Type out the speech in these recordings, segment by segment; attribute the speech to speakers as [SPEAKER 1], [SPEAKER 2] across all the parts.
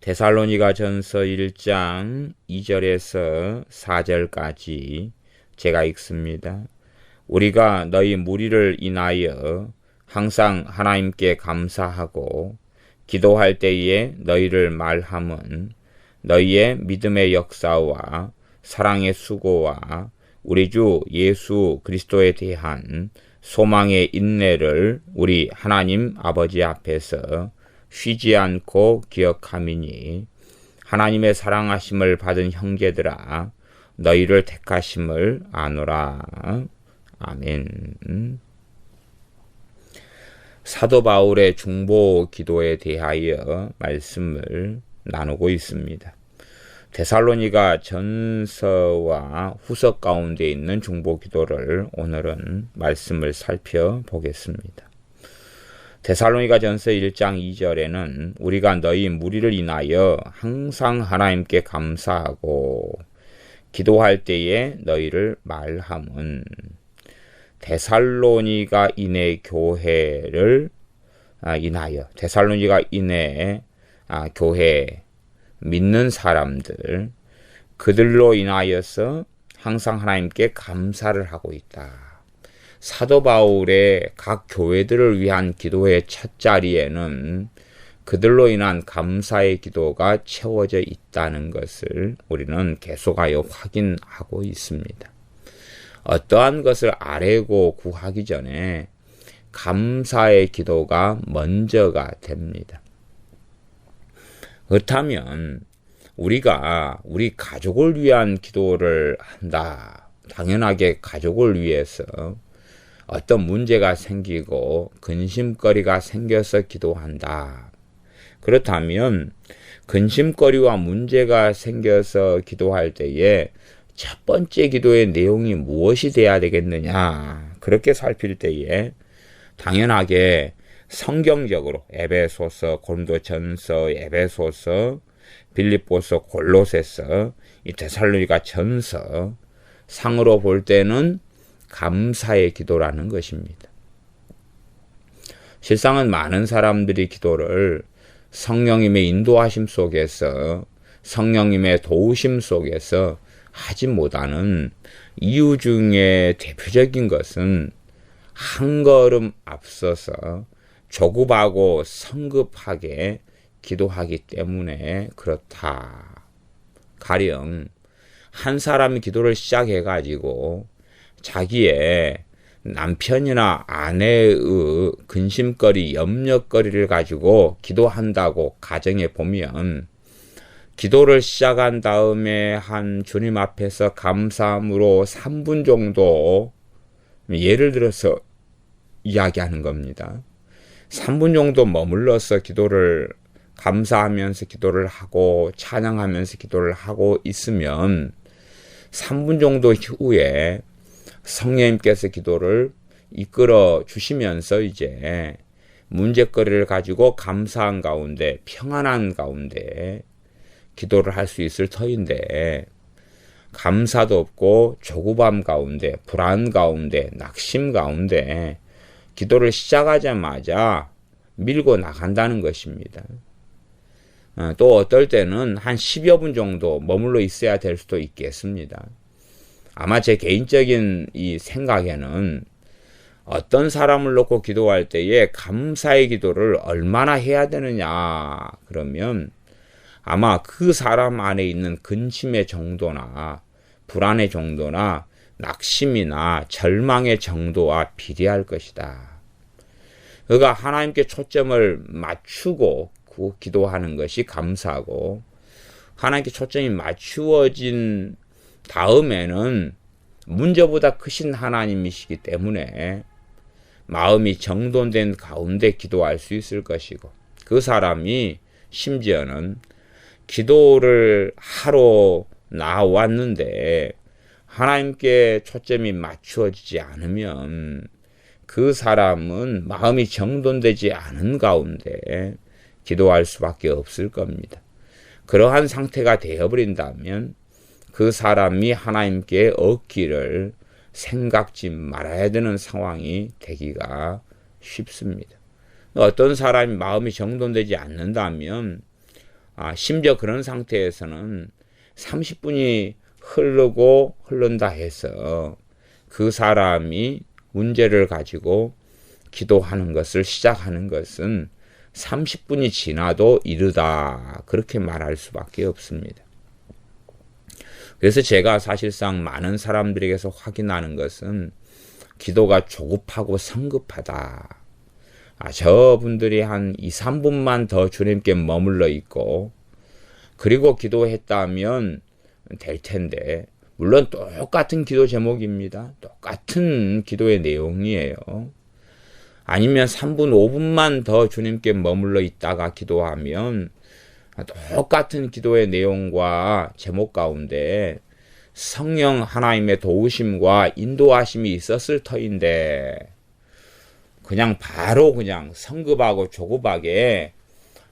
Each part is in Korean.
[SPEAKER 1] 데살로니가 전서 1장 2절에서 4절까지 제가 읽습니다. 우리가 너희 무리를 인하여 항상 하나님께 감사하고 기도할 때에 너희를 말함은 너희의 믿음의 역사와 사랑의 수고와 우리 주 예수 그리스도에 대한 소망의 인내를 우리 하나님 아버지 앞에서 쉬지 않고 기억함이니 하나님의 사랑하심을 받은 형제들아 너희를 택하심을 아노라. 아멘. 사도 바울의 중보 기도에 대하여 말씀을 나누고 있습니다. 데살로니가 전서와 후서 가운데 있는 중보 기도를 오늘은 말씀을 살펴보겠습니다. 데살로니가 전서 1장 2절에는 우리가 너희 무리를 인하여 항상 하나님께 감사하고 기도할 때에 너희를 말함은 데살로니가 인의 교회를 인하여 데살로니가 인의 교회 믿는 사람들 그들로 인하여서 항상 하나님께 감사를 하고 있다. 사도 바울의 각 교회들을 위한 기도의 첫 자리에는 그들로 인한 감사의 기도가 채워져 있다는 것을 우리는 계속하여 확인하고 있습니다. 어떠한 것을 아뢰고 구하기 전에 감사의 기도가 먼저가 됩니다. 그렇다면 우리가 우리 가족을 위한 기도를 한다. 당연하게 가족을 위해서 어떤 문제가 생기고 근심거리가 생겨서 기도한다. 그렇다면 근심거리와 문제가 생겨서 기도할 때에 첫 번째 기도의 내용이 무엇이 돼야 되겠느냐? 그렇게 살필 때에 당연하게 성경적으로 에베소서, 고린도전서, 에베소서, 빌립보서, 골로새서, 이 데살로니가 전서 상으로 볼 때는 감사의 기도라는 것입니다. 실상은 많은 사람들이 기도를 성령님의 인도하심 속에서 성령님의 도우심 속에서 하지 못하는 이유 중에 대표적인 것은 한 걸음 앞서서 조급하고 성급하게 기도하기 때문에 그렇다. 가령 한 사람이 기도를 시작해가지고 자기의 남편이나 아내의 근심거리, 염려거리를 가지고 기도한다고 가정해 보면 기도를 시작한 다음에 한 주님 앞에서 감사함으로 3분 정도 예를 들어서 이야기하는 겁니다. 3분 정도 머물러서 기도를 감사하면서 기도를 하고 찬양하면서 기도를 하고 있으면 3분 정도 후에 성령님께서 기도를 이끌어 주시면서 이제 문제거리를 가지고 감사한 가운데 평안한 가운데 기도를 할 수 있을 터인데 감사도 없고 조급함 가운데 불안 가운데 낙심 가운데 기도를 시작하자마자 밀고 나간다는 것입니다. 또 어떨 때는 한 10여 분 정도 머물러 있어야 될 수도 있겠습니다. 아마 제 개인적인 이 생각에는 어떤 사람을 놓고 기도할 때에 감사의 기도를 얼마나 해야 되느냐 그러면 아마 그 사람 안에 있는 근심의 정도나 불안의 정도나 낙심이나 절망의 정도와 비례할 것이다. 그가 하나님께 초점을 맞추고 기도하는 것이 감사하고 하나님께 초점이 맞추어진 다음에는 문제보다 크신 하나님이시기 때문에 마음이 정돈된 가운데 기도할 수 있을 것이고 그 사람이 심지어는 기도를 하러 나왔는데 하나님께 초점이 맞추어지지 않으면 그 사람은 마음이 정돈되지 않은 가운데 기도할 수밖에 없을 겁니다. 그러한 상태가 되어버린다면 그 사람이 하나님께 얻기를 생각지 말아야 되는 상황이 되기가 쉽습니다. 어떤 사람이 마음이 정돈되지 않는다면 심지어 그런 상태에서는 30분이 흐른다 해서 그 사람이 문제를 가지고 기도하는 것을 시작하는 것은 30분이 지나도 이르다, 그렇게 말할 수밖에 없습니다. 그래서 제가 사실상 많은 사람들에게서 확인하는 것은 기도가 조급하고 성급하다. 저분들이 한 2, 3분만 더 주님께 머물러 있고 그리고 기도했다면 될 텐데, 물론 똑같은 기도 제목입니다. 똑같은 기도의 내용이에요. 아니면 3분, 5분만 더 주님께 머물러 있다가 기도하면 똑같은 기도의 내용과 제목 가운데 성령 하나님의 도우심과 인도하심이 있었을 터인데, 그냥 바로 그냥 성급하고 조급하게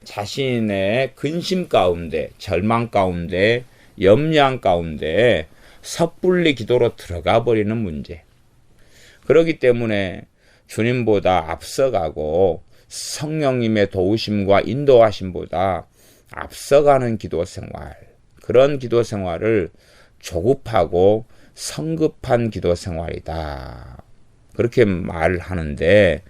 [SPEAKER 1] 자신의 근심 가운데, 절망 가운데, 염려한 가운데 섣불리 기도로 들어가 버리는 문제. 그렇기 때문에 주님보다 앞서가고 성령님의 도우심과 인도하심보다 앞서가는 기도 생활, 그런 기도 생활을 조급하고 성급한 기도 생활이다, 그렇게 말을 하는데,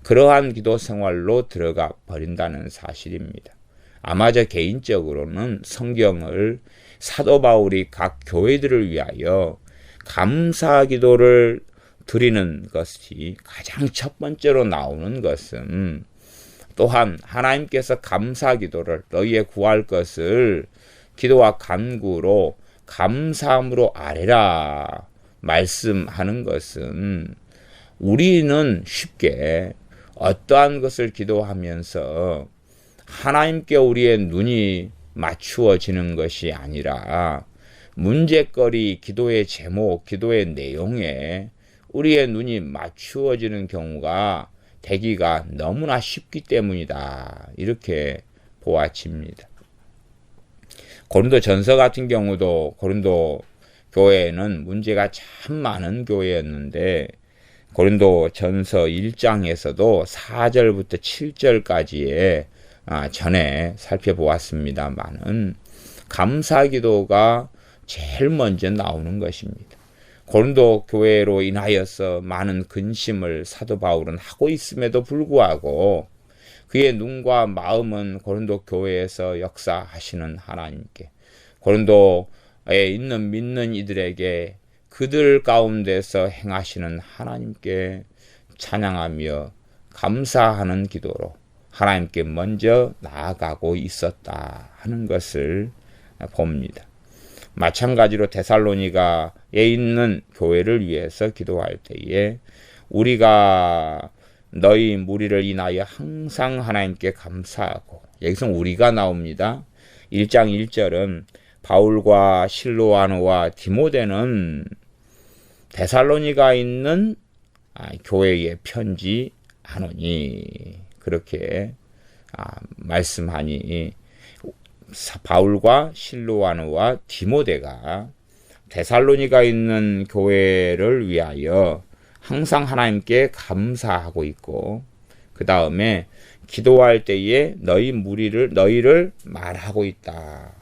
[SPEAKER 1] 그러한 기도 생활로 들어가 버린다는 사실입니다. 아마 저 개인적으로는 성경을 사도 바울이 각 교회들을 위하여 감사 기도를 드리는 것이 가장 첫 번째로 나오는 것은, 또한 하나님께서 감사 기도를 너희의 구할 것을 기도와 간구로 감사함으로 아뢰라 말씀하는 것은, 우리는 쉽게 어떠한 것을 기도하면서 하나님께 우리의 눈이 맞추어지는 것이 아니라 문제거리, 기도의 제목, 기도의 내용에 우리의 눈이 맞추어지는 경우가 되기가 너무나 쉽기 때문이다, 이렇게 보아집니다. 고린도 전서 같은 경우도 고린도 교회는 문제가 참 많은 교회였는데, 고린도 전서 1장에서도 4절부터 7절까지의 전에 살펴보았습니다만은 감사기도가 제일 먼저 나오는 것입니다. 고린도 교회로 인하여서 많은 근심을 사도 바울은 하고 있음에도 불구하고 그의 눈과 마음은 고린도 교회에서 역사하시는 하나님께, 고린도에 있는 믿는 이들에게 그들 가운데서 행하시는 하나님께 찬양하며 감사하는 기도로 하나님께 먼저 나아가고 있었다 하는 것을 봅니다. 마찬가지로 데살로니가에 있는 교회를 위해서 기도할 때에 우리가 너희 무리를 인하여 항상 하나님께 감사하고, 여기서 우리가 나옵니다. 1장 1절은 바울과 실로아노와 디모데는 데살로니가에 있는 교회에 편지하노니, 그렇게 말씀하니, 바울과 실로아노와 디모데가 데살로니가에 있는 교회를 위하여 항상 하나님께 감사하고 있고, 그 다음에 기도할 때에 너희를 말하고 있다.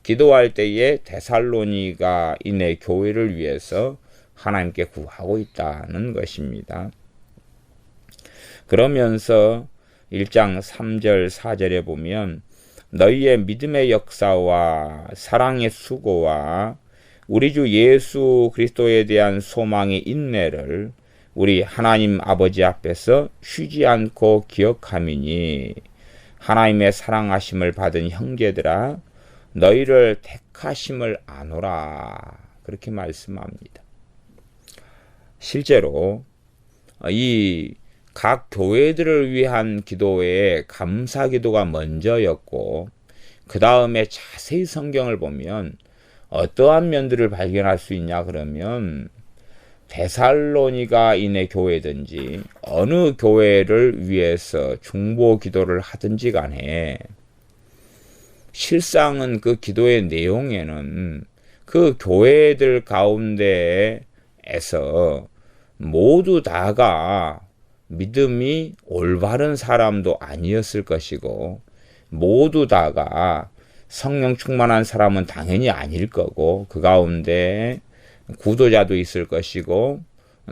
[SPEAKER 1] 기도할 때에 데살로니가인의 교회를 위해서 하나님께 구하고 있다는 것입니다. 그러면서 1장 3절 4절에 보면 너희의 믿음의 역사와 사랑의 수고와 우리 주 예수 그리스도에 대한 소망의 인내를 우리 하나님 아버지 앞에서 쉬지 않고 기억함이니, 하나님의 사랑하심을 받은 형제들아 너희를 택하심을 아노라, 그렇게 말씀합니다. 실제로 이 각 교회들을 위한 기도에 감사 기도가 먼저였고, 그 다음에 자세히 성경을 보면 어떠한 면들을 발견할 수 있냐 그러면, 데살로니가인의 교회든지 어느 교회를 위해서 중보 기도를 하든지 간에 실상은 그 기도의 내용에는 그 교회들 가운데에서 모두 다가 믿음이 올바른 사람도 아니었을 것이고, 모두 다가 성령 충만한 사람은 당연히 아닐 거고, 그 가운데 구도자도 있을 것이고,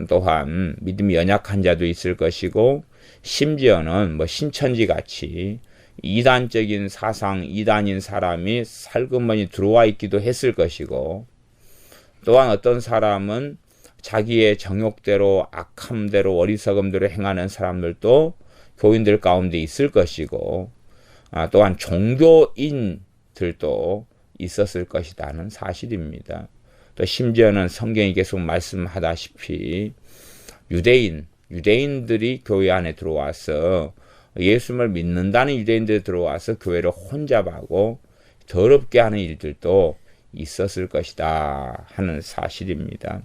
[SPEAKER 1] 또한 믿음이 연약한 자도 있을 것이고, 심지어는 뭐 신천지 같이 이단적인 사상, 이단인 사람이 살금머니 들어와 있기도 했을 것이고, 또한 어떤 사람은 자기의 정욕대로, 악함대로, 어리석음대로 행하는 사람들도 교인들 가운데 있을 것이고, 또한 종교인들도 있었을 것이라는 사실입니다. 또 심지어는 성경이 계속 말씀하다시피 유대인들이 교회 안에 들어와서 예수님을 믿는다는 유대인들이 들어와서 교회를 혼잡하고 더럽게 하는 일들도 있었을 것이다 하는 사실입니다.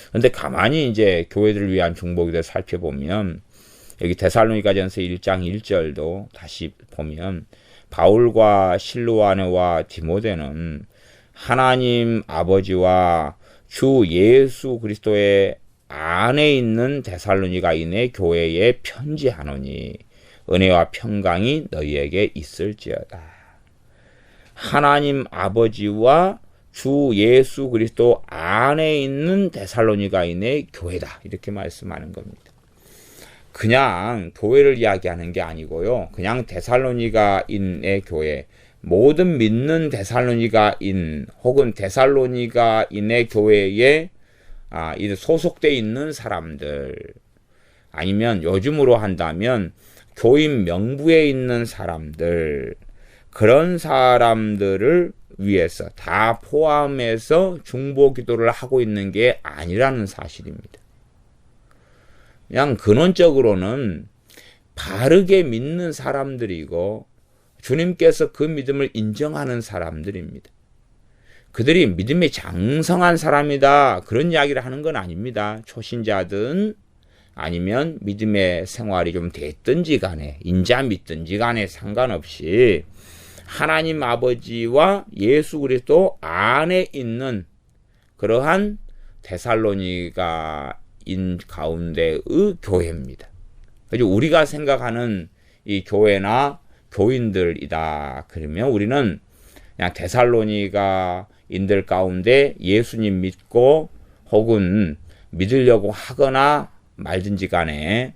[SPEAKER 1] 그런데 가만히 이제 교회들을 위한 중보기도를 살펴보면 여기 데살로니가전서 1장 1절도 다시 보면 바울과 실로아네와 디모데는 하나님 아버지와 주 예수 그리스도의 안에 있는 데살로니가인의 교회에 편지하노니 은혜와 평강이 너희에게 있을지어다. 하나님 아버지와 주 예수 그리스도 안에 있는 데살로니가인의 교회다. 이렇게 말씀하는 겁니다. 그냥 교회를 이야기하는 게 아니고요. 그냥 데살로니가인의 교회, 모든 믿는 데살로니가인 혹은 데살로니가인의 교회에 소속되어 있는 사람들, 아니면 요즘으로 한다면 교인 명부에 있는 사람들, 그런 사람들을 위해서 다 포함해서 중보 기도를 하고 있는 게 아니라는 사실입니다. 그냥 근원적으로는 바르게 믿는 사람들이고 주님께서 그 믿음을 인정하는 사람들입니다. 그들이 믿음이 장성한 사람이다, 그런 이야기를 하는 건 아닙니다. 초신자든 아니면 믿음의 생활이 좀 됐든지 간에, 인자 믿든지 간에 상관없이 하나님 아버지와 예수 그리스도 안에 있는 그러한 데살로니가인 가운데의 교회입니다. 그래서 우리가 생각하는 이 교회나 교인들이다 그러면 우리는 그냥 데살로니가인들 가운데 예수님 믿고 혹은 믿으려고 하거나 말든지 간에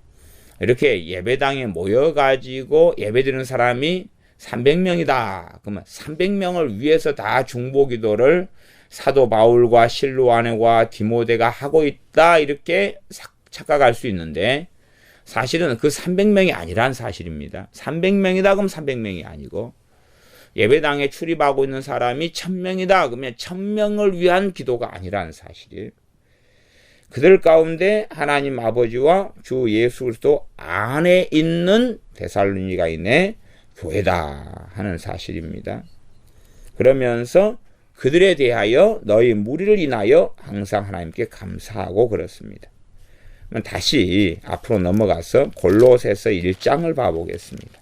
[SPEAKER 1] 이렇게 예배당에 모여가지고 예배드리는 사람이 300명이다. 그러면 300명을 위해서 다 중보기도를 사도 바울과 실로아네와 디모데가 하고 있다, 이렇게 착각할 수 있는데 사실은 그 300명이 아니란 사실입니다. 300명이다 그럼 300명이 아니고, 예배당에 출입하고 있는 사람이 1000명이다 그러면 1000명을 위한 기도가 아니라는 사실이에요. 그들 가운데 하나님 아버지와 주 예수 그리스도 안에 있는 데살로니가인의 교회다 하는 사실입니다. 그러면서 그들에 대하여 너희 무리를 인하여 항상 하나님께 감사하고 그렇습니다. 다시 앞으로 넘어가서 골로새서 1장을 봐보겠습니다.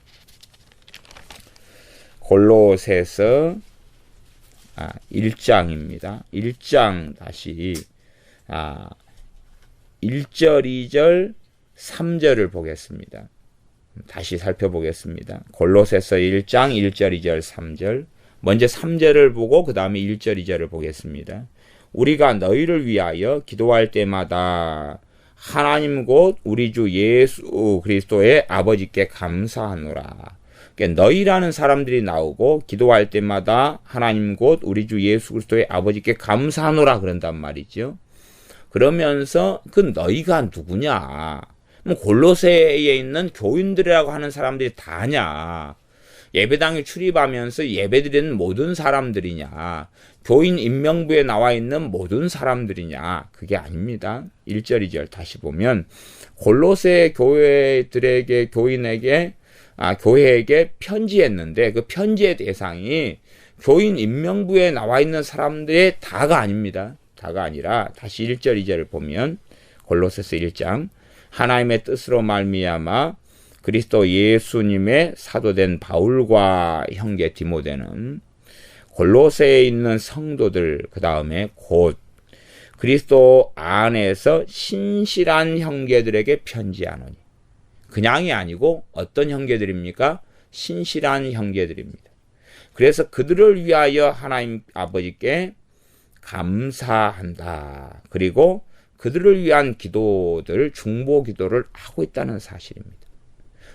[SPEAKER 1] 골로새서 1장입니다. 1장 다시 1절, 2절, 3절을 보겠습니다. 다시 살펴보겠습니다. 골로새서 1장 1절, 2절, 3절. 먼저 3절을 보고 그 다음에 1절, 2절을 보겠습니다. 우리가 너희를 위하여 기도할 때마다 하나님 곧 우리 주 예수 그리스도의 아버지께 감사하노라. 그러니까 너희라는 사람들이 나오고 기도할 때마다 하나님 곧 우리 주 예수 그리스도의 아버지께 감사하노라 그런단 말이죠. 그러면서 그 너희가 누구냐? 골로새에 있는 교인들이라고 하는 사람들이 다냐? 예배당에 출입하면서 예배드리는 모든 사람들이냐? 교인 인명부에 나와 있는 모든 사람들이냐? 그게 아닙니다. 1절, 2절 다시 보면 골로새 교회들에게, 교회에게 편지했는데 그 편지의 대상이 교인 인명부에 나와 있는 사람들의 다가 아닙니다. 다가 아니라 다시 1절, 2절을 보면 골로새서 1장 하나님의 뜻으로 말미암아 그리스도 예수님의 사도된 바울과 형제 디모데는 골로새에 있는 성도들, 그 다음에 곧 그리스도 안에서 신실한 형제들에게 편지하노니. 그냥이 아니고 어떤 형제들입니까? 신실한 형제들입니다. 그래서 그들을 위하여 하나님 아버지께 감사한다. 그리고 그들을 위한 기도들, 중보 기도를 하고 있다는 사실입니다.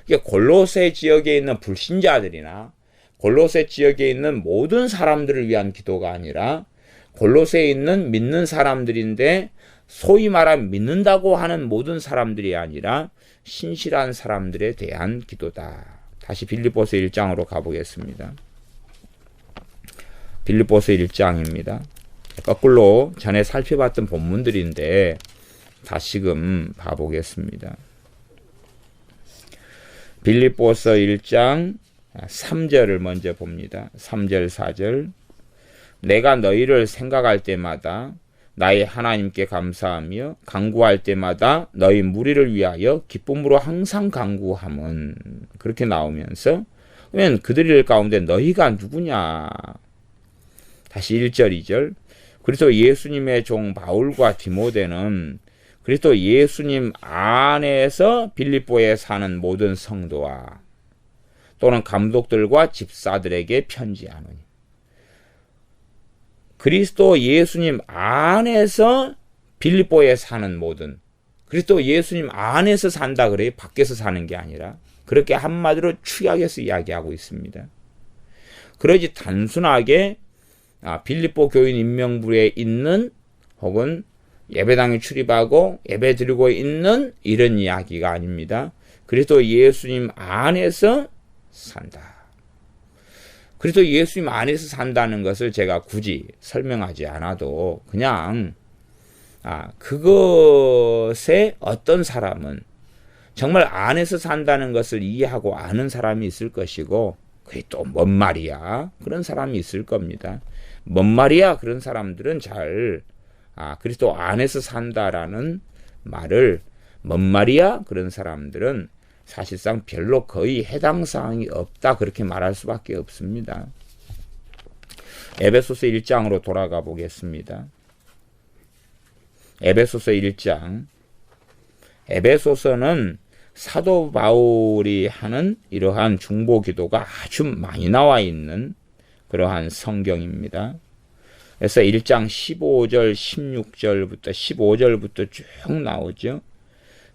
[SPEAKER 1] 이게 골로새 지역에 있는 불신자들이나 골로새 지역에 있는 모든 사람들을 위한 기도가 아니라 골로새에 있는 믿는 사람들인데 소위 말하면 믿는다고 하는 모든 사람들이 아니라 신실한 사람들에 대한 기도다. 다시 빌립보서 1장으로 가보겠습니다. 빌립보서 1장입니다. 거꾸로 전에 살펴봤던 본문들인데 다시금 봐보겠습니다. 빌립보서 1장 3절을 먼저 봅니다. 3절 4절 내가 너희를 생각할 때마다 나의 하나님께 감사하며 간구할 때마다 너희 무리를 위하여 기쁨으로 항상 간구함은 그렇게 나오면서 그러면 그들 가운데 너희가 누구냐? 다시 1절 2절 그리스도 예수님의 종 바울과 디모데는 그리스도 예수님 안에서 빌립보에 사는 모든 성도와 또는 감독들과 집사들에게 편지하노니 그리스도 예수님 안에서 빌립보에 사는 모든 그리스도 예수님 안에서 산다 그래요. 밖에서 사는 게 아니라 그렇게 한마디로 축약해서 이야기하고 있습니다. 그러지 단순하게 빌립보 교인 인명부에 있는 혹은 예배당에 출입하고 예배 드리고 있는 이런 이야기가 아닙니다. 그리스도 예수님 안에서 산다. 그리스도 예수님 안에서 산다는 것을 제가 굳이 설명하지 않아도 그냥 그것에 어떤 사람은 정말 안에서 산다는 것을 이해하고 아는 사람이 있을 것이고 그게 또 뭔 말이야? 그런 사람이 있을 겁니다. 뭔 말이야? 그런 사람들은 잘 그리스도 안에서 산다라는 말을 뭔 말이야? 그런 사람들은 사실상 별로 거의 해당 사항이 없다 그렇게 말할 수밖에 없습니다. 에베소서 1장으로 돌아가 보겠습니다. 에베소서 1장 에베소서는 사도 바울이 하는 이러한 중보 기도가 아주 많이 나와 있는 그러한 성경입니다. 그래서 1장 15절, 16절부터 15절부터 쭉 나오죠.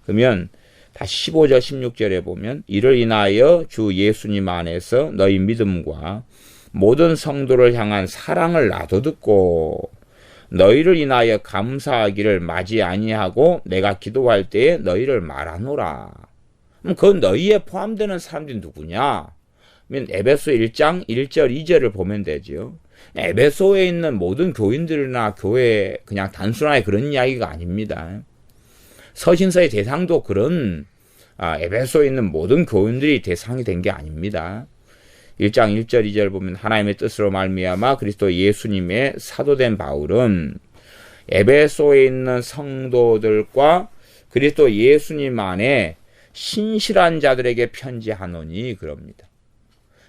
[SPEAKER 1] 그러면 다시 15절, 16절에 보면 이를 인하여 주 예수님 안에서 너희 믿음과 모든 성도를 향한 사랑을 나도 듣고 너희를 인하여 감사하기를 마지 아니하고 내가 기도할 때에 너희를 말하노라. 그럼 그 너희에 포함되는 사람들이 누구냐? 그러면 에베소 1장 1절, 2절을 보면 되죠. 에베소에 있는 모든 교인들이나 교회 그냥 단순하게 그런 이야기가 아닙니다. 서신서의 대상도 그런 에베소에 있는 모든 교인들이 대상이 된 게 아닙니다. 1장 1절 2절 보면 하나님의 뜻으로 말미암아 그리스도 예수님의 사도된 바울은 에베소에 있는 성도들과 그리스도 예수님 안에 신실한 자들에게 편지하노니 그럽니다.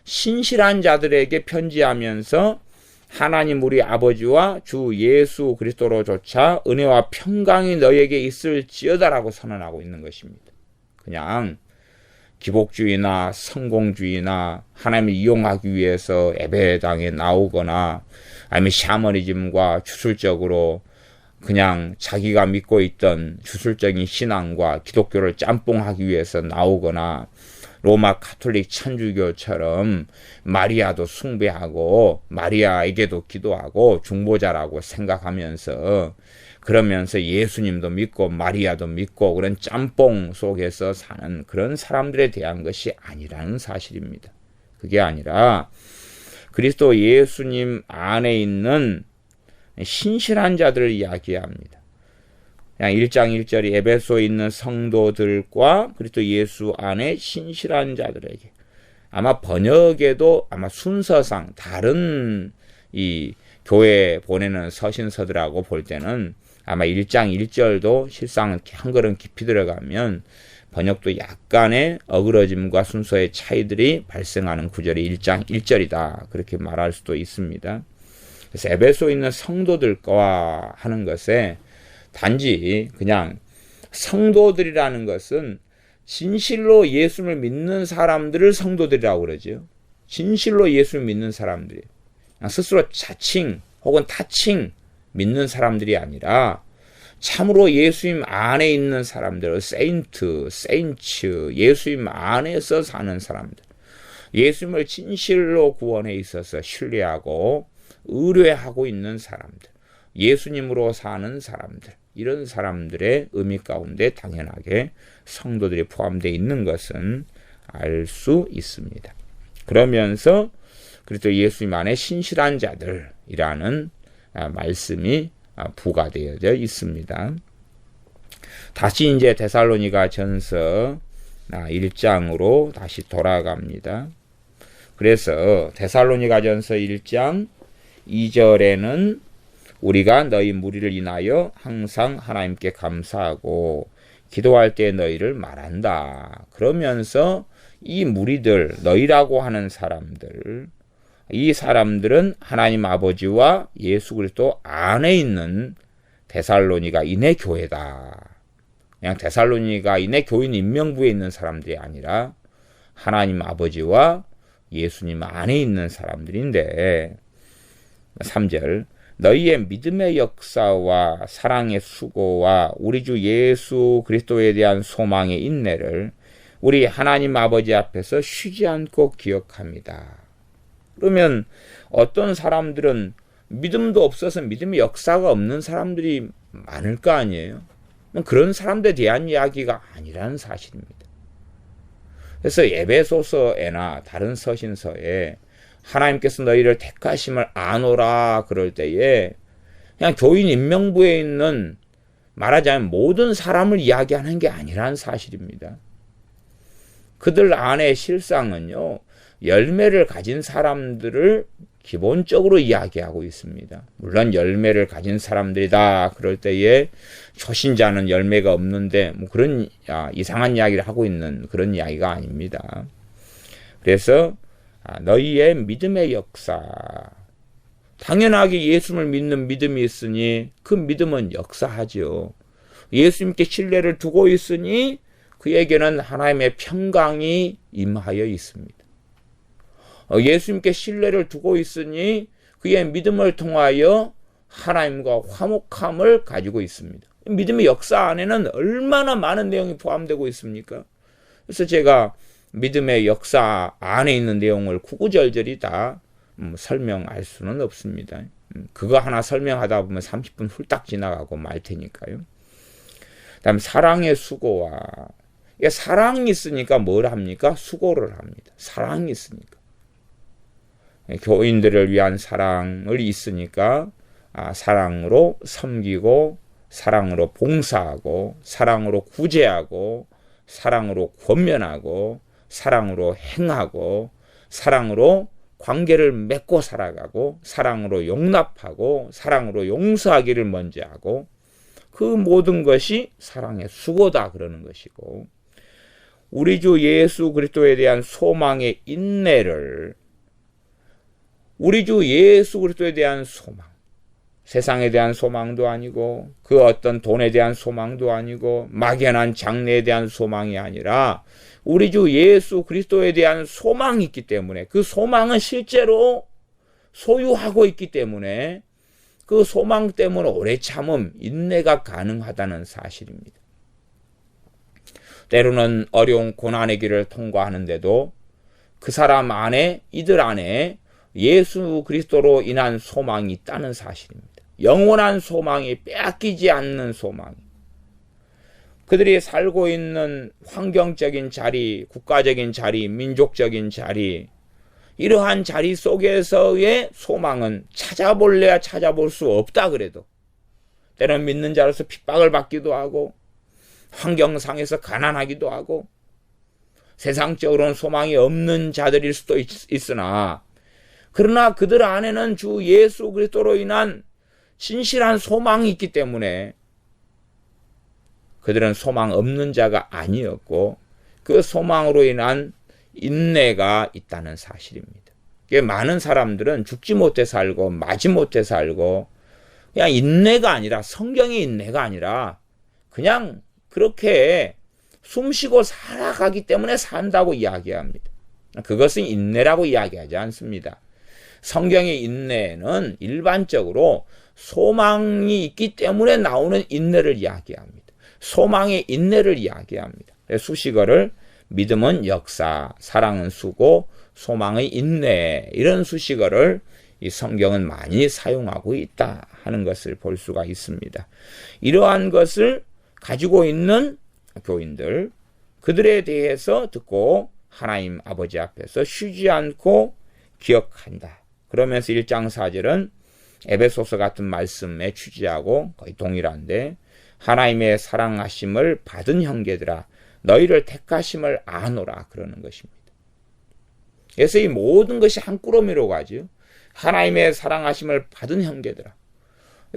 [SPEAKER 1] 신실한 자들에게 편지하면서 하나님 우리 아버지와 주 예수 그리스도로조차 은혜와 평강이 너에게 있을지어다라고 선언하고 있는 것입니다. 그냥 기복주의나 성공주의나 하나님을 이용하기 위해서 예배당에 나오거나 아니면 샤머니즘과 주술적으로 그냥 자기가 믿고 있던 주술적인 신앙과 기독교를 짬뽕하기 위해서 나오거나 로마 가톨릭 천주교처럼 마리아도 숭배하고 마리아에게도 기도하고 중보자라고 생각하면서 그러면서 예수님도 믿고 마리아도 믿고 그런 짬뽕 속에서 사는 그런 사람들에 대한 것이 아니라는 사실입니다. 그게 아니라 그리스도 예수님 안에 있는 신실한 자들을 이야기합니다. 1장 1절이 에베소에 있는 성도들과 그리스도 예수 안에 신실한 자들에게 아마 번역에도 아마 순서상 다른 이 교회 보내는 서신서들하고 볼 때는 아마 1장 1절도 실상 한 걸음 깊이 들어가면 번역도 약간의 어그러짐과 순서의 차이들이 발생하는 구절이 1장 1절이다. 그렇게 말할 수도 있습니다. 그래서 에베소에 있는 성도들과 하는 것에 단지 그냥 성도들이라는 것은 진실로 예수를 믿는 사람들을 성도들이라고 그러죠. 진실로 예수 믿는 사람들이 스스로 자칭 혹은 타칭 믿는 사람들이 아니라 참으로 예수님 안에 있는 사람들, 세인트, 세인츠, 예수님 안에서 사는 사람들, 예수님을 진실로 구원에 있어서 신뢰하고 의뢰하고 있는 사람들, 예수님으로 사는 사람들, 이런 사람들의 의미 가운데 당연하게 성도들이 포함되어 있는 것은 알 수 있습니다. 그러면서 그리스도 예수님 안에 신실한 자들이라는 말씀이 부과되어져 있습니다. 다시 이제 데살로니가 전서 1장으로 다시 돌아갑니다. 그래서 데살로니가 전서 1장 2절에는 우리가 너희 무리를 인하여 항상 하나님께 감사하고 기도할 때 너희를 말한다. 그러면서 이 무리들, 너희라고 하는 사람들, 이 사람들은 하나님 아버지와 예수 그리스도 안에 있는 데살로니가인의 교회다. 그냥 데살로니가인의 교인 인명부에 있는 사람들이 아니라 하나님 아버지와 예수님 안에 있는 사람들인데 3절 너희의 믿음의 역사와 사랑의 수고와 우리 주 예수 그리스도에 대한 소망의 인내를 우리 하나님 아버지 앞에서 쉬지 않고 기억합니다. 그러면 어떤 사람들은 믿음도 없어서 믿음의 역사가 없는 사람들이 많을 거 아니에요. 그런 사람들에 대한 이야기가 아니라는 사실입니다. 그래서 에베소서에나 다른 서신서에 하나님께서 너희를 택하심을 아노라 그럴 때에 그냥 교인 인명부에 있는 말하자면 모든 사람을 이야기하는 게 아니라는 사실입니다. 그들 안에 실상은요, 열매를 가진 사람들을 기본적으로 이야기하고 있습니다. 물론 열매를 가진 사람들이다 그럴 때에 초신자는 열매가 없는데 뭐 그런 이상한 이야기를 하고 있는 그런 이야기가 아닙니다. 그래서 너희의 믿음의 역사, 당연하게 예수님을 믿는 믿음이 있으니 그 믿음은 역사하죠. 예수님께 신뢰를 두고 있으니 그에게는 하나님의 평강이 임하여 있습니다. 예수님께 신뢰를 두고 있으니 그의 믿음을 통하여 하나님과 화목함을 가지고 있습니다. 믿음의 역사 안에는 얼마나 많은 내용이 포함되고 있습니까? 그래서 제가 믿음의 역사 안에 있는 내용을 구구절절히 다 설명할 수는 없습니다. 그거 하나 설명하다 보면 30분 훌딱 지나가고 말 테니까요. 그다음 사랑의 수고와, 사랑이 있으니까 뭘 합니까? 수고를 합니다. 사랑이 있으니까. 교인들을 위한 사랑을 있으니까 사랑으로 섬기고 사랑으로 봉사하고 사랑으로 구제하고 사랑으로 권면하고 사랑으로 행하고 사랑으로 관계를 맺고 살아가고 사랑으로 용납하고 사랑으로 용서하기를 먼저 하고 그 모든 것이 사랑의 수고다 그러는 것이고 우리 주 예수 그리스도에 대한 소망의 인내를 우리 주 예수 그리스도에 대한 소망, 세상에 대한 소망도 아니고 그 어떤 돈에 대한 소망도 아니고 막연한 장래에 대한 소망이 아니라 우리 주 예수 그리스도에 대한 소망이 있기 때문에 그 소망은 실제로 소유하고 있기 때문에 그 소망 때문에 오래 참음, 인내가 가능하다는 사실입니다. 때로는 어려운 고난의 길을 통과하는데도 그 사람 안에, 이들 안에 예수 그리스도로 인한 소망이 있다는 사실입니다. 영원한 소망이 빼앗기지 않는 소망. 그들이 살고 있는 환경적인 자리, 국가적인 자리, 민족적인 자리, 이러한 자리 속에서의 소망은 찾아볼래야 찾아볼 수 없다 그래도 때로는 믿는 자로서 핍박을 받기도 하고 환경상에서 가난하기도 하고 세상적으로는 소망이 없는 자들일 수도 있으나 그러나 그들 안에는 주 예수 그리스도로 인한 진실한 소망이 있기 때문에 그들은 소망 없는 자가 아니었고 그 소망으로 인한 인내가 있다는 사실입니다. 많은 사람들은 죽지 못해 살고 마지 못해 살고 그냥 인내가 아니라 성경의 인내가 아니라 그냥 그렇게 숨쉬고 살아가기 때문에 산다고 이야기합니다. 그것은 인내라고 이야기하지 않습니다. 성경의 인내는 일반적으로 소망이 있기 때문에 나오는 인내를 이야기합니다. 소망의 인내를 이야기합니다. 수식어를 믿음은 역사, 사랑은 수고, 소망의 인내, 이런 수식어를 이 성경은 많이 사용하고 있다 하는 것을 볼 수가 있습니다. 이러한 것을 가지고 있는 교인들, 그들에 대해서 듣고 하나님 아버지 앞에서 쉬지 않고 기억한다. 그러면서 1장 4절은 에베소서 같은 말씀에 취지하고 거의 동일한데, 하나님의 사랑하심을 받은 형제들아 너희를 택하심을 아노라, 그러는 것입니다. 그래서 이 모든 것이 한 꾸러미로 가죠. 하나님의 사랑하심을 받은 형제들아.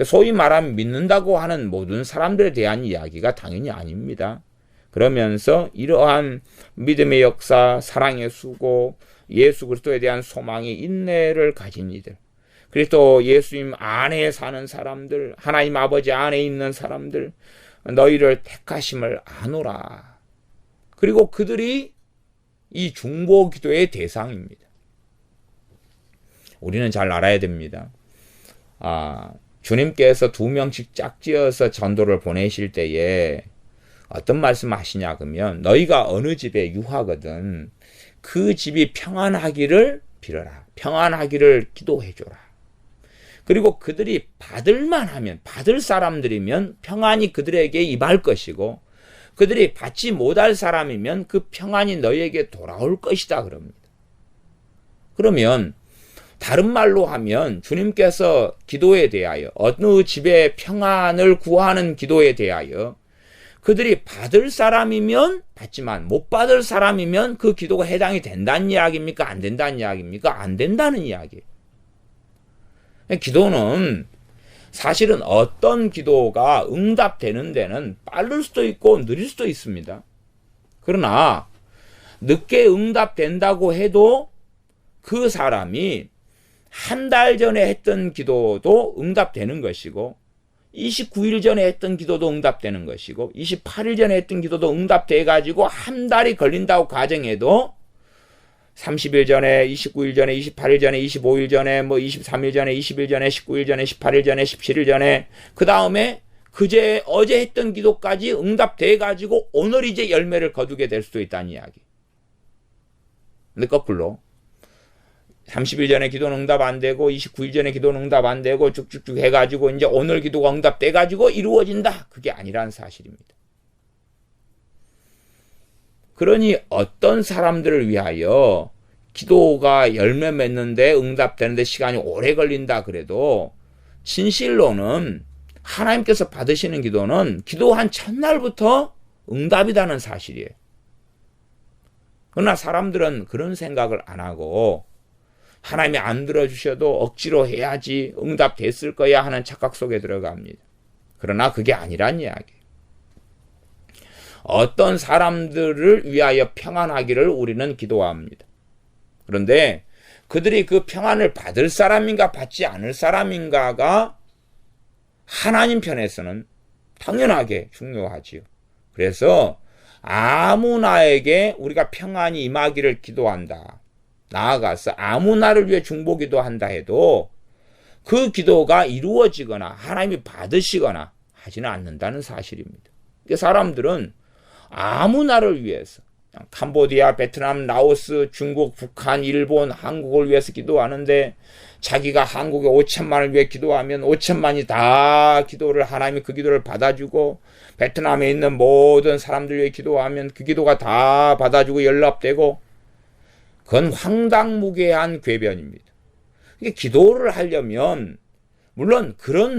[SPEAKER 1] 소위 말하면 믿는다고 하는 모든 사람들에 대한 이야기가 당연히 아닙니다. 그러면서 이러한 믿음의 역사, 사랑의 수고, 예수 그리스도에 대한 소망의 인내를 가진 이들, 그리스도 예수님 안에 사는 사람들, 하나님 아버지 안에 있는 사람들, 너희를 택하심을 아노라. 그리고 그들이 이 중보 기도의 대상입니다. 우리는 잘 알아야 됩니다. 주님께서 2명씩 짝지어서 전도를 보내실 때에 어떤 말씀 하시냐 그러면, 너희가 어느 집에 유하거든 그 집이 평안하기를 빌어라. 평안하기를 기도해줘라. 그리고 그들이 받을만 하면, 받을 사람들이면 평안이 그들에게 임할 것이고, 그들이 받지 못할 사람이면 그 평안이 너희에게 돌아올 것이다 그럽니다. 그러면 다른 말로 하면 주님께서 기도에 대하여, 어느 집에 평안을 구하는 기도에 대하여 그들이 받을 사람이면 받지만 못 받을 사람이면 그 기도가 해당이 된다는 이야기입니까? 안 된다는 이야기입니까? 안 된다는 이야기예요. 기도는 사실은 어떤 기도가 응답되는 데는 빠를 수도 있고 느릴 수도 있습니다. 그러나 늦게 응답된다고 해도 그 사람이 한 달 전에 했던 기도도 응답되는 것이고, 29일 전에 했던 기도도 응답되는 것이고, 28일 전에 했던 기도도 응답돼가지고 한 달이 걸린다고 가정해도 30일 전에, 29일 전에, 28일 전에, 25일 전에, 23일 전에, 20일 전에, 19일 전에, 18일 전에, 17일 전에, 그 다음에 어제 했던 기도까지 응답돼가지고 오늘 이제 열매를 거두게 될 수도 있다는 이야기. 근데 거꾸로 30일 전에 기도는 응답 안 되고 29일 전에 기도는 응답 안 되고 쭉쭉쭉 해가지고 이제 오늘 기도가 응답돼가지고 이루어진다. 그게 아니라는 사실입니다. 그러니 어떤 사람들을 위하여 기도가 열매 맺는데 응답되는데 시간이 오래 걸린다 그래도 진실로는 하나님께서 받으시는 기도는 기도한 첫날부터 응답이라는 사실이에요. 그러나 사람들은 그런 생각을 안 하고 하나님이 안 들어주셔도 억지로 해야지 응답됐을 거야 하는 착각 속에 들어갑니다. 그러나 그게 아니란 이야기예요. 어떤 사람들을 위하여 평안하기를 우리는 기도합니다. 그런데 그들이 그 평안을 받을 사람인가 받지 않을 사람인가가 하나님 편에서는 당연하게 중요하지요. 그래서 아무나에게 우리가 평안이 임하기를 기도한다. 나아가서 아무나를 위해 중보기도한다 해도 그 기도가 이루어지거나 하나님이 받으시거나 하지는 않는다는 사실입니다. 사람들은 아무나를 위해서, 캄보디아, 베트남, 라오스, 중국, 북한, 일본, 한국을 위해서 기도하는데 자기가 한국에 5천만을 위해 기도하면 5천만이 다 기도를, 하나님이 그 기도를 받아주고, 베트남에 있는 모든 사람들 위해 기도하면 그 기도가 다 받아주고 연락되고, 그건 황당무계한 궤변입니다. 기도를 하려면 물론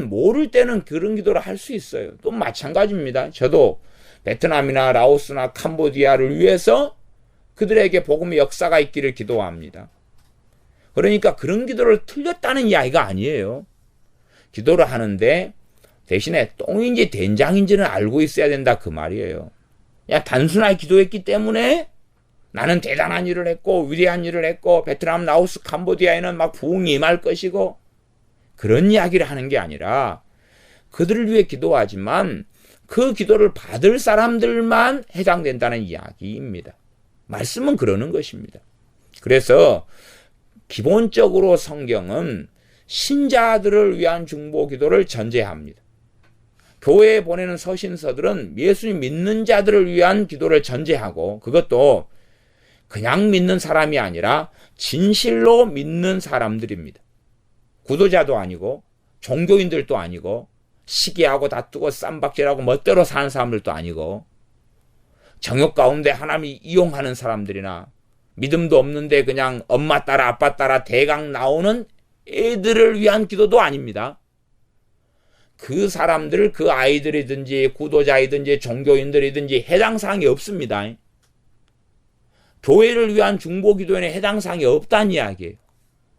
[SPEAKER 1] 모를 때는 그런 기도를 할 수 있어요. 또 마찬가지입니다. 저도 베트남이나 라오스나 캄보디아를 위해서 그들에게 복음의 역사가 있기를 기도합니다. 그러니까 그런 기도를 틀렸다는 이야기가 아니에요. 기도를 하는데 대신에 똥인지 된장인지는 알고 있어야 된다, 그 말이에요. 그냥 단순하게 기도했기 때문에 나는 대단한 일을 했고 위대한 일을 했고 베트남, 라오스, 캄보디아에는 막 부흥이 임할 것이고, 그런 이야기를 하는 게 아니라 그들을 위해 기도하지만 그 기도를 받을 사람들만 해당된다는 이야기입니다. 말씀은 그러는 것입니다. 그래서 기본적으로 성경은 신자들을 위한 중보 기도를 전제합니다. 교회에 보내는 서신서들은 예수님 믿는 자들을 위한 기도를 전제하고, 그것도 그냥 믿는 사람이 아니라 진실로 믿는 사람들입니다. 구도자도 아니고 종교인들도 아니고 시기하고 다투고 쌈박질하고 멋대로 사는 사람들도 아니고 정욕 가운데 하나님이 이용하는 사람들이나 믿음도 없는데 그냥 엄마 따라 아빠 따라 대강 나오는 애들을 위한 기도도 아닙니다. 그 사람들, 그 아이들이든지 구도자이든지 종교인들이든지 해당 사항이 없습니다. 교회를 위한 중보 기도에는 해당 사항이 없다는 이야기예요.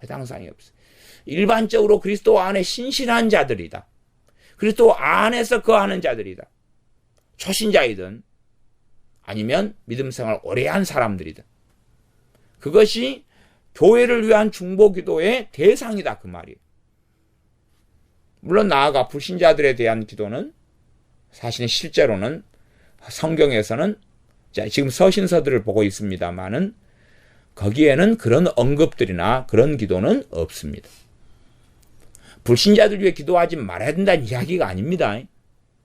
[SPEAKER 1] 해당 사항이 없어요. 일반적으로 그리스도 안에 신실한 자들이다. 그리스도 안에서 거하는 자들이다. 초신자이든 아니면 믿음 생활 오래 한 사람들이든 그것이 교회를 위한 중보 기도의 대상이다, 그 말이에요. 물론 나아가 불신자들에 대한 기도는 사실은 실제로는 성경에서는 지금 서신서들을 보고 있습니다만은 거기에는 그런 언급들이나 그런 기도는 없습니다. 불신자들 위해 기도하지 말아야 된다는 이야기가 아닙니다.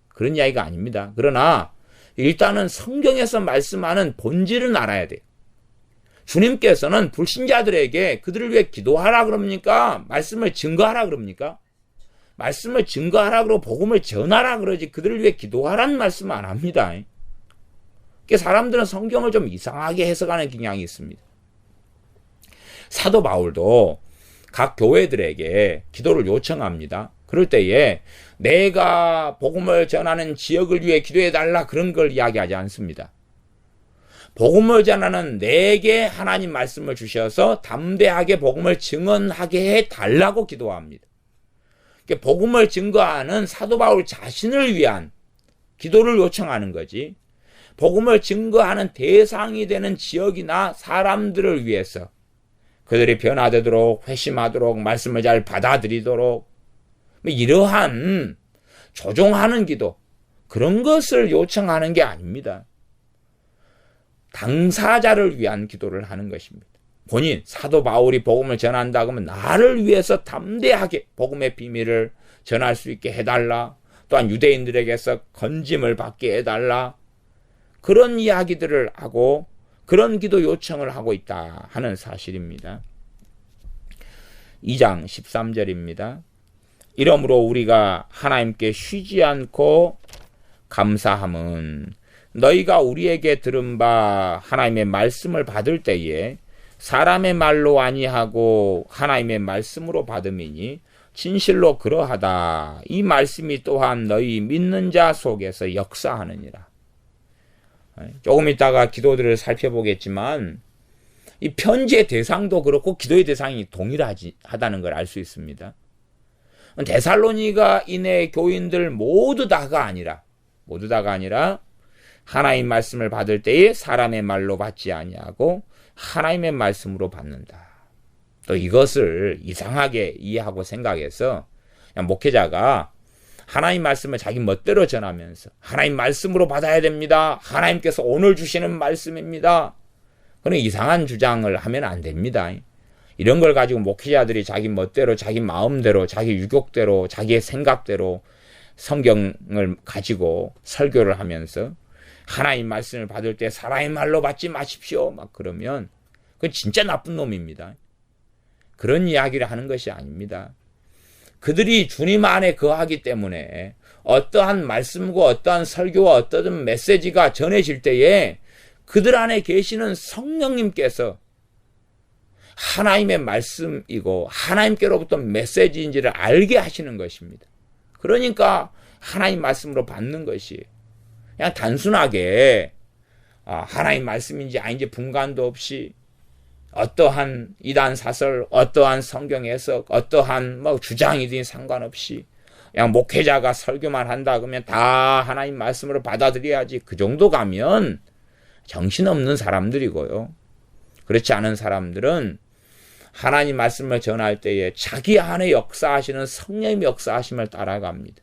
[SPEAKER 1] 그런 이야기가 아닙니다. 그러나 일단은 성경에서 말씀하는 본질은 알아야 돼요. 주님께서는 불신자들에게 그들을 위해 기도하라 그럽니까? 말씀을 증거하라 그럽니까? 말씀을 증거하라 그러고 복음을 전하라 그러지 그들을 위해 기도하라는 말씀 안 합니다. 사람들은 성경을 좀 이상하게 해석하는 경향이 있습니다. 사도 바울도 각 교회들에게 기도를 요청합니다. 그럴 때에 내가 복음을 전하는 지역을 위해 기도해달라 그런 걸 이야기하지 않습니다. 복음을 전하는 내게 하나님 말씀을 주셔서 담대하게 복음을 증언하게 해달라고 기도합니다. 복음을 증거하는 사도 바울 자신을 위한 기도를 요청하는 거지, 복음을 증거하는 대상이 되는 지역이나 사람들을 위해서 그들이 변화되도록 회심하도록 말씀을 잘 받아들이도록 이러한 조종하는 기도, 그런 것을 요청하는 게 아닙니다. 당사자를 위한 기도를 하는 것입니다. 본인 사도 바울이 복음을 전한다 그러면 나를 위해서 담대하게 복음의 비밀을 전할 수 있게 해달라, 또한 유대인들에게서 건짐을 받게 해달라, 그런 이야기들을 하고 그런 기도 요청을 하고 있다 하는 사실입니다. 2장 13절입니다. 이러므로 우리가 하나님께 쉬지 않고 감사함은 너희가 우리에게 들은 바 하나님의 말씀을 받을 때에 사람의 말로 아니하고 하나님의 말씀으로 받음이니 진실로 그러하다. 이 말씀이 또한 너희 믿는 자 속에서 역사하느니라. 조금 있다가 기도들을 살펴보겠지만 이 편지의 대상도 그렇고 기도의 대상이 동일하다는 걸 알 수 있습니다. 데살로니가인의 교인들 모두 다가 아니라 하나님 말씀을 받을 때에 사람의 말로 받지 아니하고 하나님의 말씀으로 받는다. 또 이것을 이상하게 이해하고 생각해서 그냥 목회자가 하나님 말씀을 자기 멋대로 전하면서 하나님 말씀으로 받아야 됩니다. 하나님께서 오늘 주시는 말씀입니다. 그런 이상한 주장을 하면 안 됩니다. 이런 걸 가지고 목회자들이 자기 멋대로 자기 마음대로 자기 유격대로 자기의 생각대로 성경을 가지고 설교를 하면서 하나님 말씀을 받을 때 사람의 말로 받지 마십시오 막 그러면 그건 진짜 나쁜 놈입니다. 그런 이야기를 하는 것이 아닙니다. 그들이 주님 안에 거하기 때문에 어떠한 말씀과 어떠한 설교와 어떠한 메시지가 전해질 때에 그들 안에 계시는 성령님께서 하나님의 말씀이고 하나님께로부터 메시지인지를 알게 하시는 것입니다. 그러니까 하나님 말씀으로 받는 것이에요. 그냥 단순하게 하나님 말씀인지 아닌지 분간도 없이 어떠한 이단 사설, 어떠한 성경 해석, 어떠한 주장이든 상관없이 그냥 목회자가 설교만 한다 그러면 다 하나님 말씀으로 받아들여야지, 그 정도 가면 정신없는 사람들이고요. 그렇지 않은 사람들은 하나님 말씀을 전할 때에 자기 안에 역사하시는 성령의 역사하심을 따라갑니다.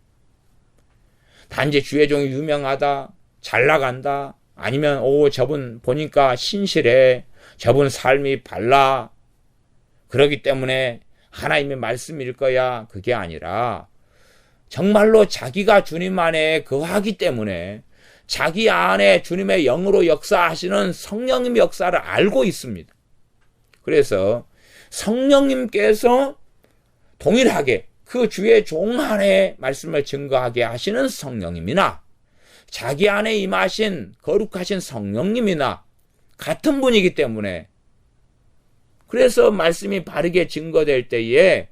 [SPEAKER 1] 단지 주의 종이 유명하다, 잘 나간다, 아니면 저분 보니까 신실해, 저분 삶이 발라. 그렇기 때문에 하나님의 말씀일 거야. 그게 아니라 정말로 자기가 주님 안에 거하기 때문에 자기 안에 주님의 영으로 역사하시는 성령님의 역사를 알고 있습니다. 그래서 성령님께서 동일하게 그 주의 종 안에 말씀을 증거하게 하시는 성령님이나 자기 안에 임하신 거룩하신 성령님이나 같은 분이기 때문에 그래서 말씀이 바르게 증거될 때에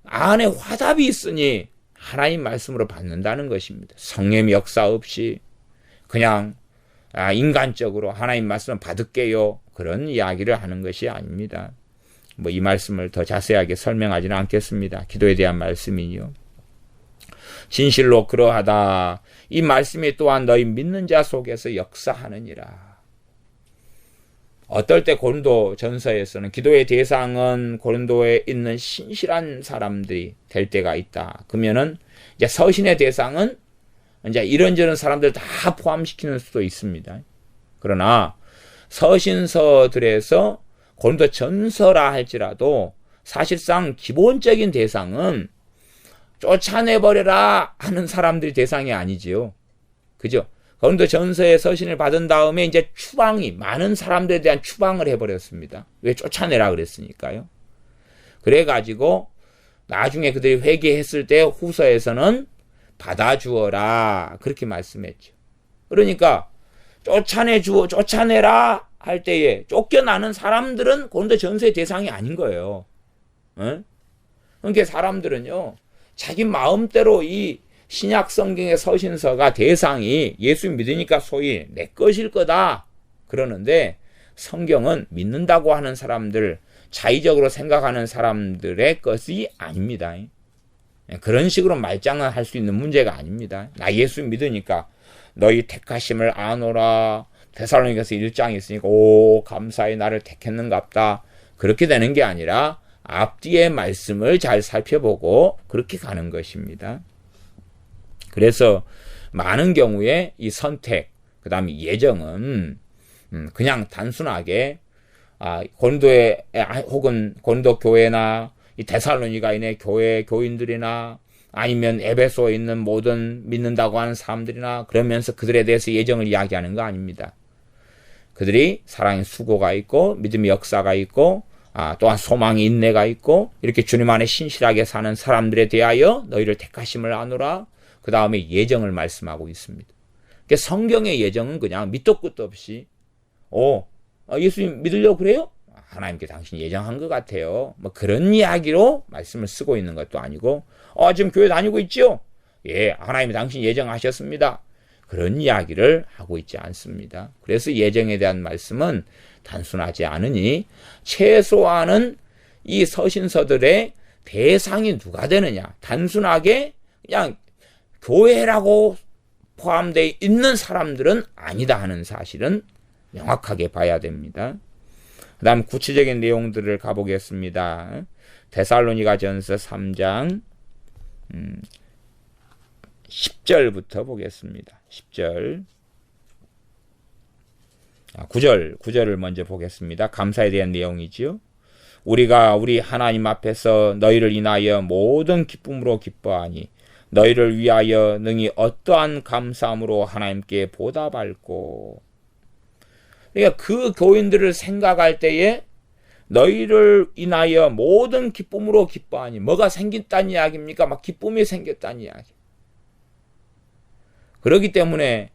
[SPEAKER 1] 안에 화답이 있으니 하나님 말씀으로 받는다는 것입니다. 성령의 역사 없이 그냥 인간적으로 하나님 말씀을 받을게요. 그런 이야기를 하는 것이 아닙니다. 이 말씀을 더 자세하게 설명하지는 않겠습니다. 기도에 대한 말씀이요. 진실로 그러하다. 이 말씀이 또한 너희 믿는 자 속에서 역사하느니라. 어떨 때 고린도 전서에서는 기도의 대상은 고린도에 있는 신실한 사람들이 될 때가 있다. 그러면은 이제 서신의 대상은 이제 이런저런 사람들 다 포함시키는 수도 있습니다. 그러나 서신서들에서 고린도 전서라 할지라도 사실상 기본적인 대상은 쫓아내버려라 하는 사람들이 대상이 아니지요. 그죠? 고린도 전서의 서신을 받은 다음에 이제 추방이 많은 사람들에 대한 추방을 해버렸습니다. 왜 쫓아내라 그랬으니까요. 그래가지고 나중에 그들이 회개했을 때 후서에서는 받아주어라 그렇게 말씀했죠. 그러니까 쫓아내라 할 때에 쫓겨나는 사람들은 고린도 전서의 대상이 아닌 거예요. 그러니까 사람들은요 자기 마음대로 이 신약 성경의 서신서가 대상이 예수 믿으니까 소위 내 것일 거다 그러는데 성경은 믿는다고 하는 사람들, 자의적으로 생각하는 사람들의 것이 아닙니다. 그런 식으로 말장난 할 수 있는 문제가 아닙니다. 나 예수 믿으니까 너희 택하심을 아노라. 데살로니가서 1장이 있으니까 오 감사히 나를 택했는갑다. 그렇게 되는 게 아니라 앞뒤의 말씀을 잘 살펴보고 그렇게 가는 것입니다. 그래서 많은 경우에 이 선택, 그 다음에 예정은 그냥 단순하게 고린도에 혹은 고린도 교회나 이 데살로니가인의 교회 교인들이나 아니면 에베소에 있는 모든 믿는다고 하는 사람들이나 그러면서 그들에 대해서 예정을 이야기하는 거 아닙니다. 그들이 사랑의 수고가 있고 믿음의 역사가 있고 또한 소망의 인내가 있고 이렇게 주님 안에 신실하게 사는 사람들에 대하여 너희를 택하심을 아노라. 그 다음에 예정을 말씀하고 있습니다. 그러니까 성경의 예정은 그냥 밑도 끝도 없이 예수님 믿으려고 그래요? 하나님께 당신 예정한 것 같아요. 그런 이야기로 말씀을 쓰고 있는 것도 아니고 지금 교회 다니고 있죠? 예, 하나님이 당신 예정하셨습니다. 그런 이야기를 하고 있지 않습니다. 그래서 예정에 대한 말씀은 단순하지 않으니 최소한은 이 서신서들의 대상이 누가 되느냐. 단순하게 그냥 교회라고 포함되어 있는 사람들은 아니다 하는 사실은 명확하게 봐야 됩니다. 그 다음 구체적인 내용들을 가보겠습니다. 데살로니가 전서 3장 10절부터 보겠습니다. 10절 9절을 먼저 보겠습니다. 감사에 대한 내용이지요. 우리가 우리 하나님 앞에서 너희를 인하여 모든 기쁨으로 기뻐하니 너희를 위하여 능히 어떠한 감사함으로 하나님께 보답할꼬. 그러니까 그 교인들을 생각할 때에 너희를 인하여 모든 기쁨으로 기뻐하니 뭐가 생겼다는 이야기입니까? 막 기쁨이 생겼다는 이야기. 그렇기 때문에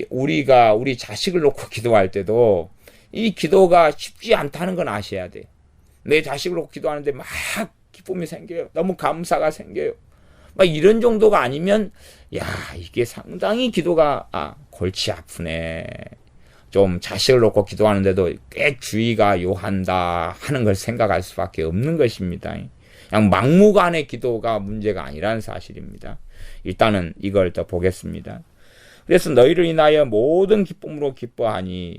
[SPEAKER 1] 우리가 우리 자식을 놓고 기도할 때도 이 기도가 쉽지 않다는 건 아셔야 돼요. 내 자식을 놓고 기도하는데 막 기쁨이 생겨요. 너무 감사가 생겨요. 막 이런 정도가 아니면 이게 상당히 기도가 골치 아프네. 좀 자식을 놓고 기도하는데도 꽤 주의가 요한다 하는 걸 생각할 수밖에 없는 것입니다. 그냥 막무가내 기도가 문제가 아니라는 사실입니다. 일단은 이걸 더 보겠습니다. 그래서 너희를 인하여 모든 기쁨으로 기뻐하니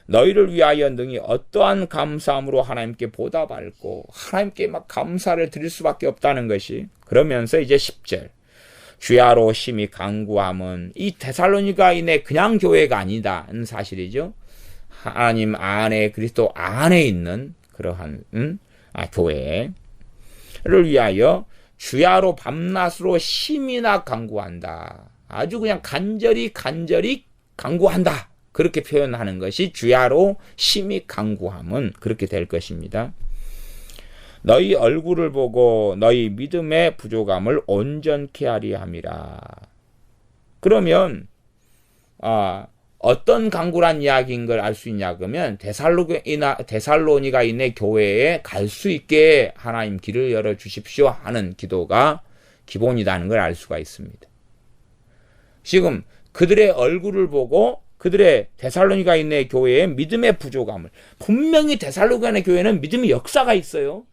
[SPEAKER 1] 너희를 위하여 능히 어떠한 감사함으로 하나님께 보답할꼬. 하나님께 막 감사를 드릴 수밖에 없다는 것이. 그러면서 이제 10절 주야로 심히 간구함은 이 데살로니가인의 그냥 교회가 아니다는 사실이죠. 하나님 안에 그리스도 안에 있는 그러한 교회를 위하여 주야로 밤낮으로 심이나 간구한다. 아주 그냥 간절히 간구한다. 그렇게 표현하는 것이 주야로 심히 간구함은 그렇게 될 것입니다. 너희 얼굴을 보고 너희 믿음의 부족함을 온전케 하리 함이라. 그러면 어떤 간구란 이야기인 걸 알 수 있냐 그러면 데살로니가인의 교회에 갈 수 있게 하나님 길을 열어주십시오 하는 기도가 기본이라는 걸 알 수가 있습니다. 지금 그들의 얼굴을 보고 그들의 데살로니가인의 교회의 믿음의 부족함을, 분명히 데살로니가인의 교회는 믿음의 역사가 있어요.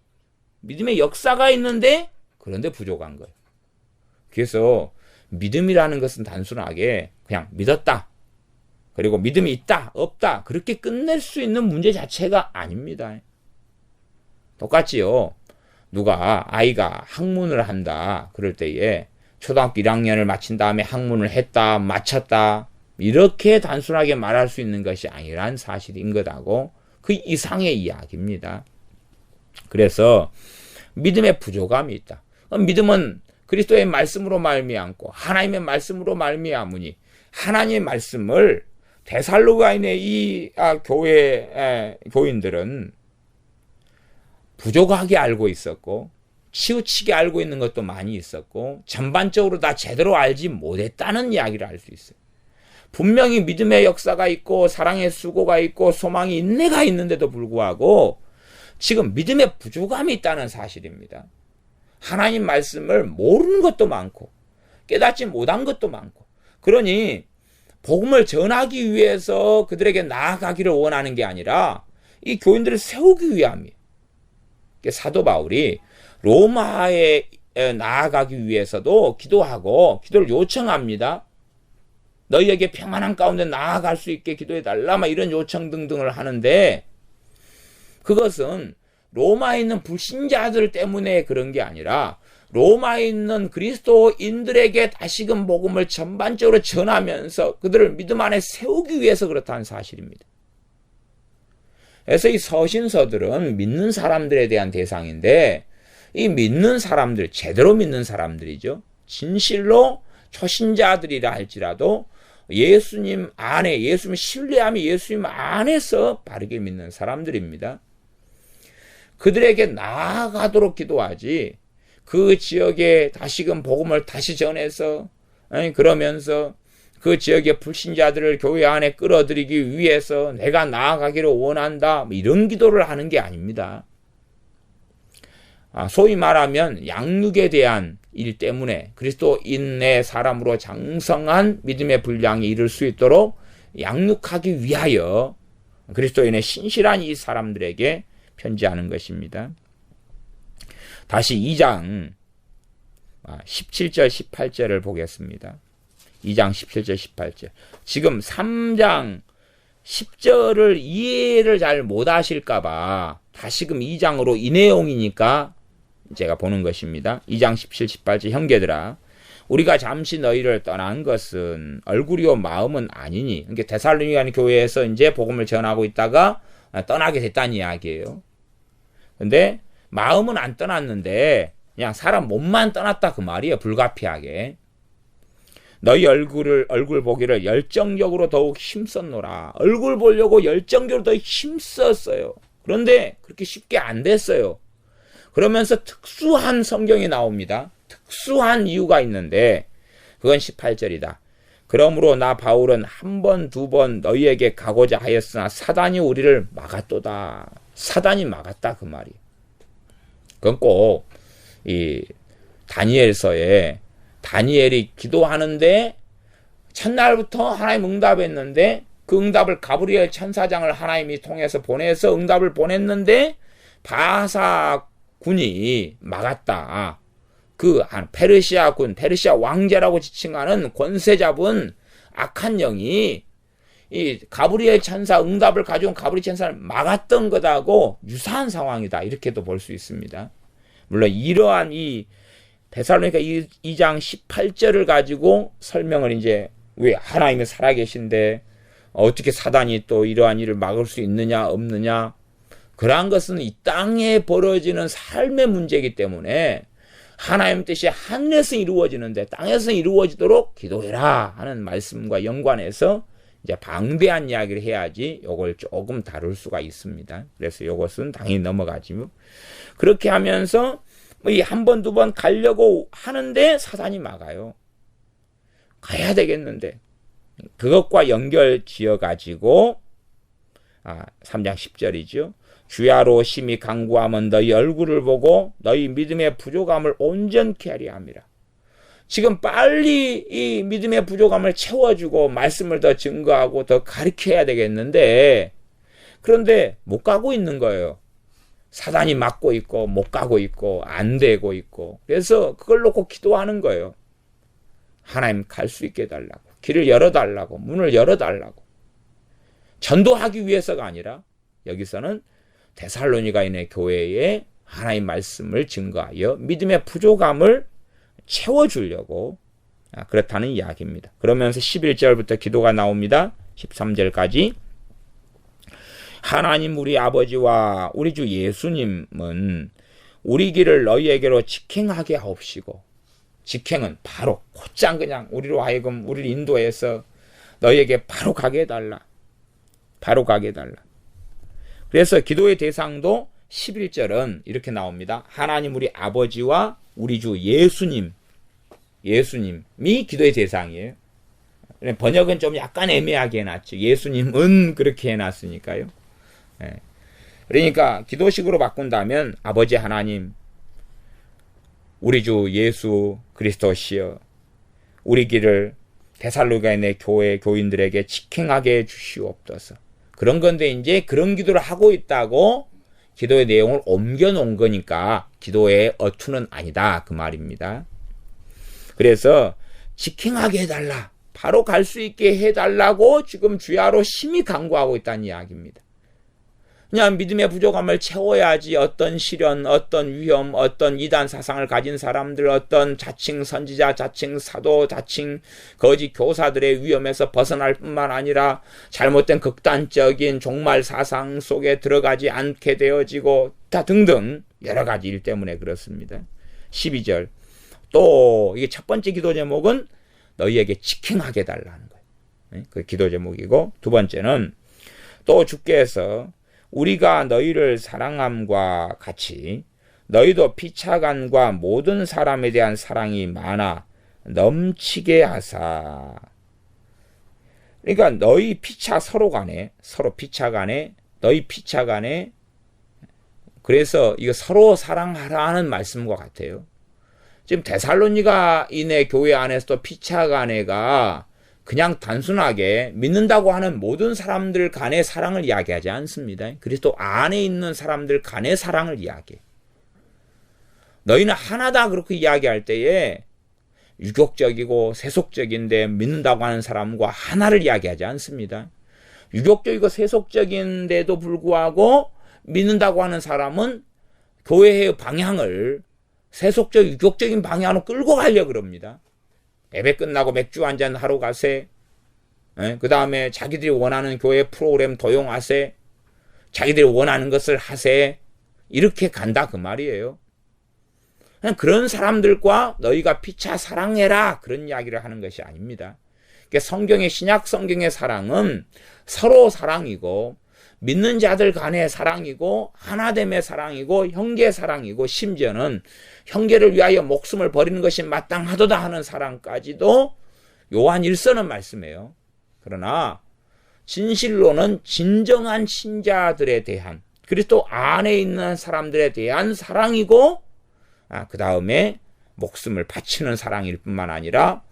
[SPEAKER 1] 믿음의 역사가 있는데 그런데 부족한 거예요. 그래서 믿음이라는 것은 단순하게 그냥 믿었다, 그리고 믿음이 있다 없다 그렇게 끝낼 수 있는 문제 자체가 아닙니다. 똑같지요. 누가 아이가 학문을 한다 그럴 때에 초등학교 1학년을 마친 다음에 학문을 했다 마쳤다 이렇게 단순하게 말할 수 있는 것이 아니란 사실인 것하고 그 이상의 이야기입니다. 그래서 믿음의 부족함이 있다. 믿음은 그리스도의 말씀으로 말미암고 하나님의 말씀으로 말미암으니 하나님의 말씀을 데살로니가인의 이 교회 교인들은 부족하게 알고 있었고 치우치게 알고 있는 것도 많이 있었고 전반적으로 다 제대로 알지 못했다는 이야기를 알 수 있어요. 분명히 믿음의 역사가 있고 사랑의 수고가 있고 소망이 인내가 있는데도 불구하고 지금 믿음의 부족함이 있다는 사실입니다. 하나님 말씀을 모르는 것도 많고 깨닫지 못한 것도 많고, 그러니 복음을 전하기 위해서 그들에게 나아가기를 원하는 게 아니라 이 교인들을 세우기 위함이에요. 사도 바울이 로마에 나아가기 위해서도 기도하고 기도를 요청합니다. 너희에게 평안한 가운데 나아갈 수 있게 기도해달라 이런 요청 등등을 하는데, 그것은 로마에 있는 불신자들 때문에 그런 게 아니라 로마에 있는 그리스도인들에게 다시금 복음을 전반적으로 전하면서 그들을 믿음 안에 세우기 위해서 그렇다는 사실입니다. 그래서 이 서신서들은 믿는 사람들에 대한 대상인데, 이 믿는 사람들, 제대로 믿는 사람들이죠. 진실로 초신자들이라 할지라도 예수님 안에, 예수님 신뢰하며 예수님 안에서 바르게 믿는 사람들입니다. 그들에게 나아가도록 기도하지, 그 지역에 다시금 복음을 다시 전해서 그러면서 그 지역의 불신자들을 교회 안에 끌어들이기 위해서 내가 나아가기를 원한다 이런 기도를 하는 게 아닙니다. 소위 말하면 양육에 대한 일 때문에 그리스도인의 사람으로 장성한 믿음의 분량이 이룰 수 있도록 양육하기 위하여 그리스도인의 신실한 이 사람들에게 편지하는 것입니다. 다시 2장 17절 18절을 보겠습니다. 2장 17절 18절. 지금 3장 10절을 이해를 잘 못하실까봐 다시금 2장으로 이 내용이니까 제가 보는 것입니다. 2장 17, 18절. 형제들아, 우리가 잠시 너희를 떠난 것은 얼굴이요 마음은 아니니. 그러니까 데살로니가 교회에서 이제 복음을 전하고 있다가 떠나게 됐다는 이야기예요. 근데 마음은 안 떠났는데 그냥 사람 몸만 떠났다 그 말이에요. 불가피하게. 너희 얼굴 보기를 열정적으로 더욱 힘썼노라. 얼굴 보려고 열정적으로 더 힘썼어요. 그런데 그렇게 쉽게 안 됐어요. 그러면서 특수한 성경이 나옵니다. 특수한 이유가 있는데 그건 18절이다. 그러므로 나 바울은 한 번, 두 번 너희에게 가고자 하였으나 사단이 우리를 막았도다. 사단이 막았다 그 말이에요. 그건 꼭 이 다니엘서에 다니엘이 기도하는데 첫날부터 하나님 응답했는데 그 응답을 가브리엘 천사장을 하나님이 통해서 보내서 응답을 보냈는데 바사군이 막았다. 그 페르시아 군, 페르시아 왕제라고 지칭하는 권세 잡은 악한 영이 이 가브리엘 천사 응답을 가져온 가브리엘 천사를 막았던 것하고 유사한 상황이다. 이렇게도 볼 수 있습니다. 물론 이러한 이 데살로니가 2장 18절을 가지고 설명을 이제 왜 하나님이 살아계신데 어떻게 사단이 또 이러한 일을 막을 수 있느냐 없느냐, 그러한 것은 이 땅에 벌어지는 삶의 문제이기 때문에 하나님 뜻이 하늘에서 이루어지는데 땅에서 이루어지도록 기도해라 하는 말씀과 연관해서 이제 방대한 이야기를 해야지 요걸 조금 다룰 수가 있습니다. 그래서 요것은 당연히 넘어가지요. 그렇게 하면서 이 한 번, 두 번 가려고 하는데 사단이 막아요. 가야 되겠는데 그것과 연결 지어가지고 3장 10절이죠. 주야로 심히 간구하면 너희 얼굴을 보고 너희 믿음의 부족함을 온전케 하리 함이라. 지금 빨리 이 믿음의 부족함을 채워주고 말씀을 더 증거하고 더 가르쳐야 되겠는데 그런데 못 가고 있는 거예요. 사단이 막고 있고 못 가고 있고 안 되고 있고 그래서 그걸 놓고 기도하는 거예요. 하나님 갈 수 있게 해달라고, 길을 열어달라고, 문을 열어달라고. 전도하기 위해서가 아니라 여기서는 데살로니가인의 교회에 하나님 말씀을 증거하여 믿음의 부족함을 채워주려고 그렇다는 이야기입니다. 그러면서 11절부터 기도가 나옵니다. 13절까지. 하나님 우리 아버지와 우리 주 예수님은 우리 길을 너희에게로 직행하게 하옵시고, 직행은 바로 곧장 그냥 우리로 하여금 우리를 인도해서 너희에게 바로 가게 해달라. 바로 가게 해달라. 그래서 기도의 대상도 11절은 이렇게 나옵니다. 하나님 우리 아버지와 우리 주 예수님이 기도의 대상이에요. 번역은 좀 약간 애매하게 해놨죠. 예수님은 그렇게 해놨으니까요. 그러니까 기도식으로 바꾼다면 아버지 하나님, 우리 주 예수 그리스도시여, 우리 길을 데살로니가인의 교회 교인들에게 직행하게 해 주시옵소서. 그런 건데 이제 그런 기도를 하고 있다고 기도의 내용을 옮겨 놓은 거니까 기도의 어투는 아니다 그 말입니다. 그래서 직행하게 해달라, 바로 갈 수 있게 해달라고 지금 주야로 심히 간구하고 있다는 이야기입니다. 그냥 믿음의 부족함을 채워야지 어떤 시련, 어떤 위험, 어떤 이단 사상을 가진 사람들, 어떤 자칭 선지자, 자칭 사도, 자칭 거짓 교사들의 위험에서 벗어날 뿐만 아니라 잘못된 극단적인 종말 사상 속에 들어가지 않게 되어지고 다 등등 여러 가지 일 때문에 그렇습니다. 12절. 또 이게 첫 번째 기도 제목은 너희에게 직행하게 해달라는 거예요. 그 기도 제목이고, 두 번째는 또 주께서 우리가 너희를 사랑함과 같이 너희도 피차간과 모든 사람에 대한 사랑이 많아 넘치게 하사. 그러니까 너희 피차 서로 피차 간에 너희 피차 간에, 그래서 이거 서로 사랑하라는 말씀과 같아요. 지금 데살로니가인의 교회 안에서도 피차 간에가 그냥 단순하게 믿는다고 하는 모든 사람들 간의 사랑을 이야기하지 않습니다. 그리스도 안에 있는 사람들 간의 사랑을 이야기해. 너희는 하나다 그렇게 이야기할 때에 유격적이고 세속적인데 믿는다고 하는 사람과 하나를 이야기하지 않습니다. 유격적이고 세속적인데도 불구하고 믿는다고 하는 사람은 교회의 방향을 세속적 유격적인 방향으로 끌고 가려고 그럽니다. 예배 끝나고 맥주 한잔 하러 가세. 그 다음에 자기들이 원하는 교회 프로그램 도용하세. 자기들이 원하는 것을 하세. 이렇게 간다 그 말이에요. 그런 사람들과 너희가 피차 사랑해라 그런 이야기를 하는 것이 아닙니다. 성경의 신약 성경의 사랑은 서로 사랑이고 믿는 자들 간의 사랑이고 하나됨의 사랑이고 형제 사랑이고 심지어는 형제를 위하여 목숨을 버리는 것이 마땅하도다 하는 사랑까지도 요한 1서는 말씀해요. 그러나 진실로는 진정한 신자들에 대한, 그리스도 안에 있는 사람들에 대한 사랑이고 그 다음에 목숨을 바치는 사랑일 뿐만 아니라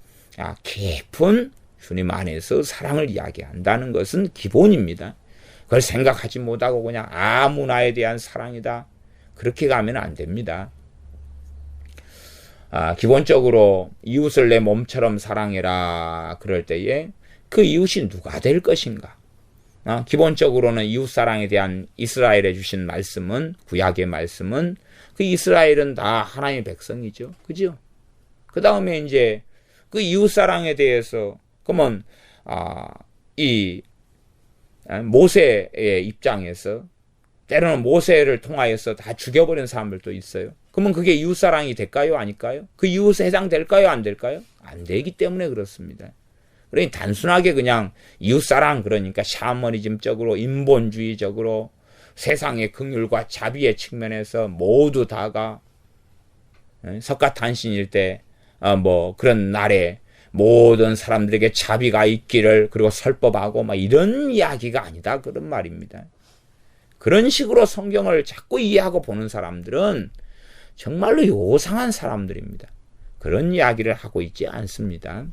[SPEAKER 1] 깊은 주님 안에서 사랑을 이야기한다는 것은 기본입니다. 그걸 생각하지 못하고 그냥 아무나에 대한 사랑이다, 그렇게 가면 안 됩니다. 기본적으로 이웃을 내 몸처럼 사랑해라 그럴 때에 그 이웃이 누가 될 것인가? 기본적으로는 이웃사랑에 대한 이스라엘에 주신 말씀은, 구약의 말씀은 그 이스라엘은 다 하나님의 백성이죠. 그죠? 그 다음에 이제 그 이웃사랑에 대해서 그러면 이 모세의 입장에서 때로는 모세를 통하여서 다 죽여버린 사람들도 있어요. 그러면 그게 이웃사랑이 될까요? 아닐까요? 그 이웃에 해당될까요? 안 될까요? 안 되기 때문에 그렇습니다. 그러니 단순하게 그냥 이웃사랑, 그러니까 샤머니즘적으로 인본주의적으로 세상의 긍휼과 자비의 측면에서 모두 다가 석가탄신일 때 그런 날에 모든 사람들에게 자비가 있기를 그리고 설법하고 이런 이야기가 아니다, 그런 말입니다. 그런 식으로 성경을 자꾸 이해하고 보는 사람들은 정말로 요상한 사람들입니다. 그런 이야기를 하고 있지 않습니다.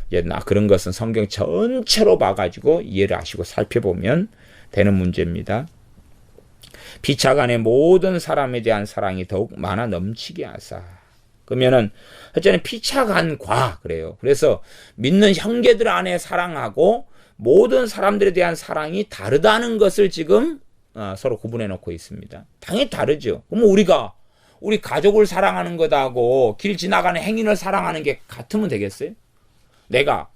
[SPEAKER 1] 이제 그런 것은 성경 전체로 봐가지고 이해를 하시고 살펴보면 되는 문제입니다. 피차간의 모든 사람에 대한 사랑이 더욱 많아 넘치게 하사. 그러면은 어쩌면 피차간과 그래요. 그래서 믿는 형제들 안에 사랑하고 모든 사람들에 대한 사랑이 다르다는 것을 지금 서로 구분해 놓고 있습니다. 당연히 다르죠. 그러면 우리 가족을 사랑하는 것하고 길 지나가는 행인을 사랑하는 게 같으면 되겠어요? 내가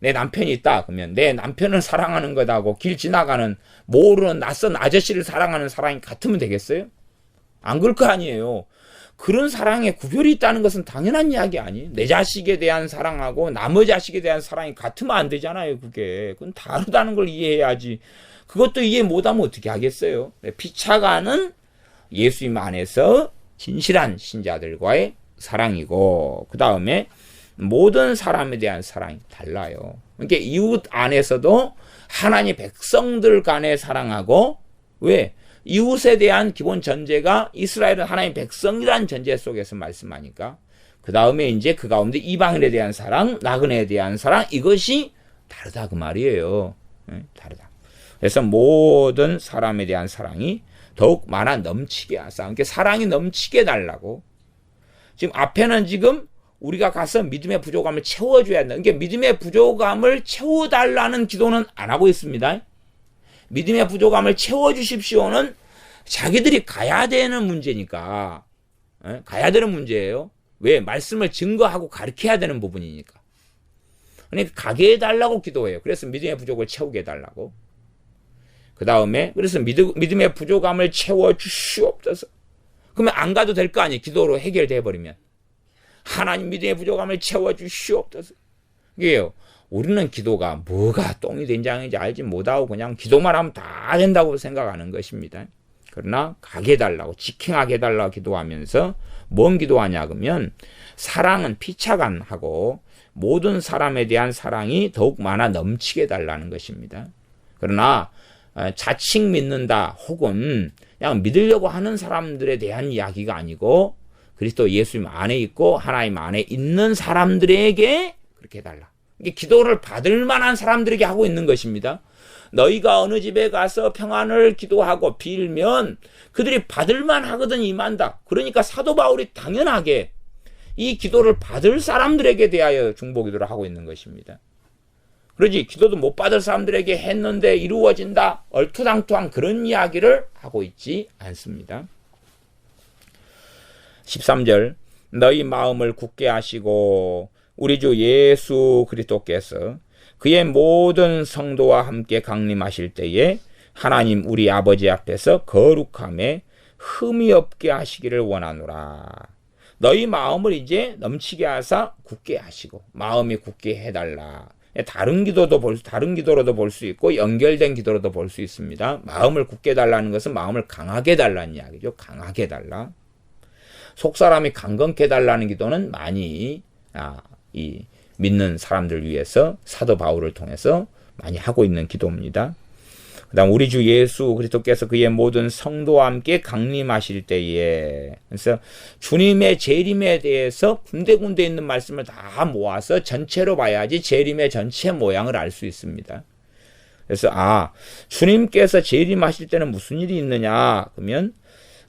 [SPEAKER 1] 내 남편이 있다 그러면 내 남편을 사랑하는 것하고 길 지나가는 모르는 낯선 아저씨를 사랑하는 사랑이 같으면 되겠어요? 안 그럴 거 아니에요. 그런 사랑에 구별이 있다는 것은 당연한 이야기 아니에요. 내 자식에 대한 사랑하고 남의 자식에 대한 사랑이 같으면 안 되잖아요. 그건 다르다는 걸 이해해야지. 그것도 이해 못하면 어떻게 하겠어요? 피차가는 예수님 안에서 진실한 신자들과의 사랑이고, 그 다음에 모든 사람에 대한 사랑이 달라요. 그러니까 이웃 안에서도 하나님 백성들 간의 사랑하고, 왜? 이웃에 대한 기본 전제가 이스라엘은 하나님 백성이라는 전제 속에서 말씀하니까, 그 다음에 이제 그 가운데 이방인에 대한 사랑, 나그네에 대한 사랑, 이것이 다르다 그 말이에요. 다르다. 그래서 모든 사람에 대한 사랑이 더욱 많아 넘치게 하사. 그러니까 사랑이 넘치게 달라고. 지금 앞에는 지금 우리가 가서 믿음의 부족함을 채워줘야 한다. 그러니까 믿음의 부족함을 채워달라는 기도는 안 하고 있습니다. 믿음의 부족함을 채워주십시오는 자기들이 가야 되는 문제니까. 가야 되는 문제예요. 왜? 말씀을 증거하고 가르쳐야 되는 부분이니까. 그러니까 가게 해달라고 기도해요. 그래서 믿음의 부족을 채우게 해달라고. 그 다음에 그래서 믿음의 부족함을 채워주시옵소서. 그러면 안 가도 될 거 아니에요. 기도로 해결돼 버리면. 하나님 믿음의 부족함을 채워주시옵소서. 이게요. 우리는 기도가 뭐가 똥이 된장인지 알지 못하고 그냥 기도만 하면 다 된다고 생각하는 것입니다. 그러나 가게 해달라고, 직행하게 해달라고 기도하면서 뭔 기도하냐 그러면 사랑은 피차간하고 모든 사람에 대한 사랑이 더욱 많아 넘치게 해달라는 것입니다. 그러나 자칭 믿는다 혹은 그냥 믿으려고 하는 사람들에 대한 이야기가 아니고 그리스도 예수님 안에 있고 하나님 안에 있는 사람들에게 그렇게 해달라. 이게 기도를 받을 만한 사람들에게 하고 있는 것입니다. 너희가 어느 집에 가서 평안을 기도하고 빌면 그들이 받을 만하거든 임한다. 그러니까 사도 바울이 당연하게 이 기도를 받을 사람들에게 대하여 중보기도를 하고 있는 것입니다. 그러지 기도도 못 받을 사람들에게 했는데 이루어진다. 얼토당토한 그런 이야기를 하고 있지 않습니다. 13절 너희 마음을 굳게 하시고 우리 주 예수 그리스도께서 그의 모든 성도와 함께 강림하실 때에 하나님 우리 아버지 앞에서 거룩함에 흠이 없게 하시기를 원하노라. 너희 마음을 이제 넘치게 하사 굳게 하시고 마음이 굳게 해달라. 다른 기도로도 볼 수 있고 연결된 기도로도 볼 수 있습니다. 마음을 굳게 달라는 것은 마음을 강하게 달라는 이야기죠. 강하게 달라. 속사람이 강건케 달라는 기도는 많이 이 믿는 사람들 위해서 사도 바울을 통해서 많이 하고 있는 기도입니다. 그 다음 우리 주 예수 그리스도께서 그의 모든 성도와 함께 강림하실 때에, 그래서 주님의 재림에 대해서 군데군데 있는 말씀을 다 모아서 전체로 봐야지 재림의 전체 모양을 알 수 있습니다. 그래서 주님께서 재림하실 때는 무슨 일이 있느냐 그러면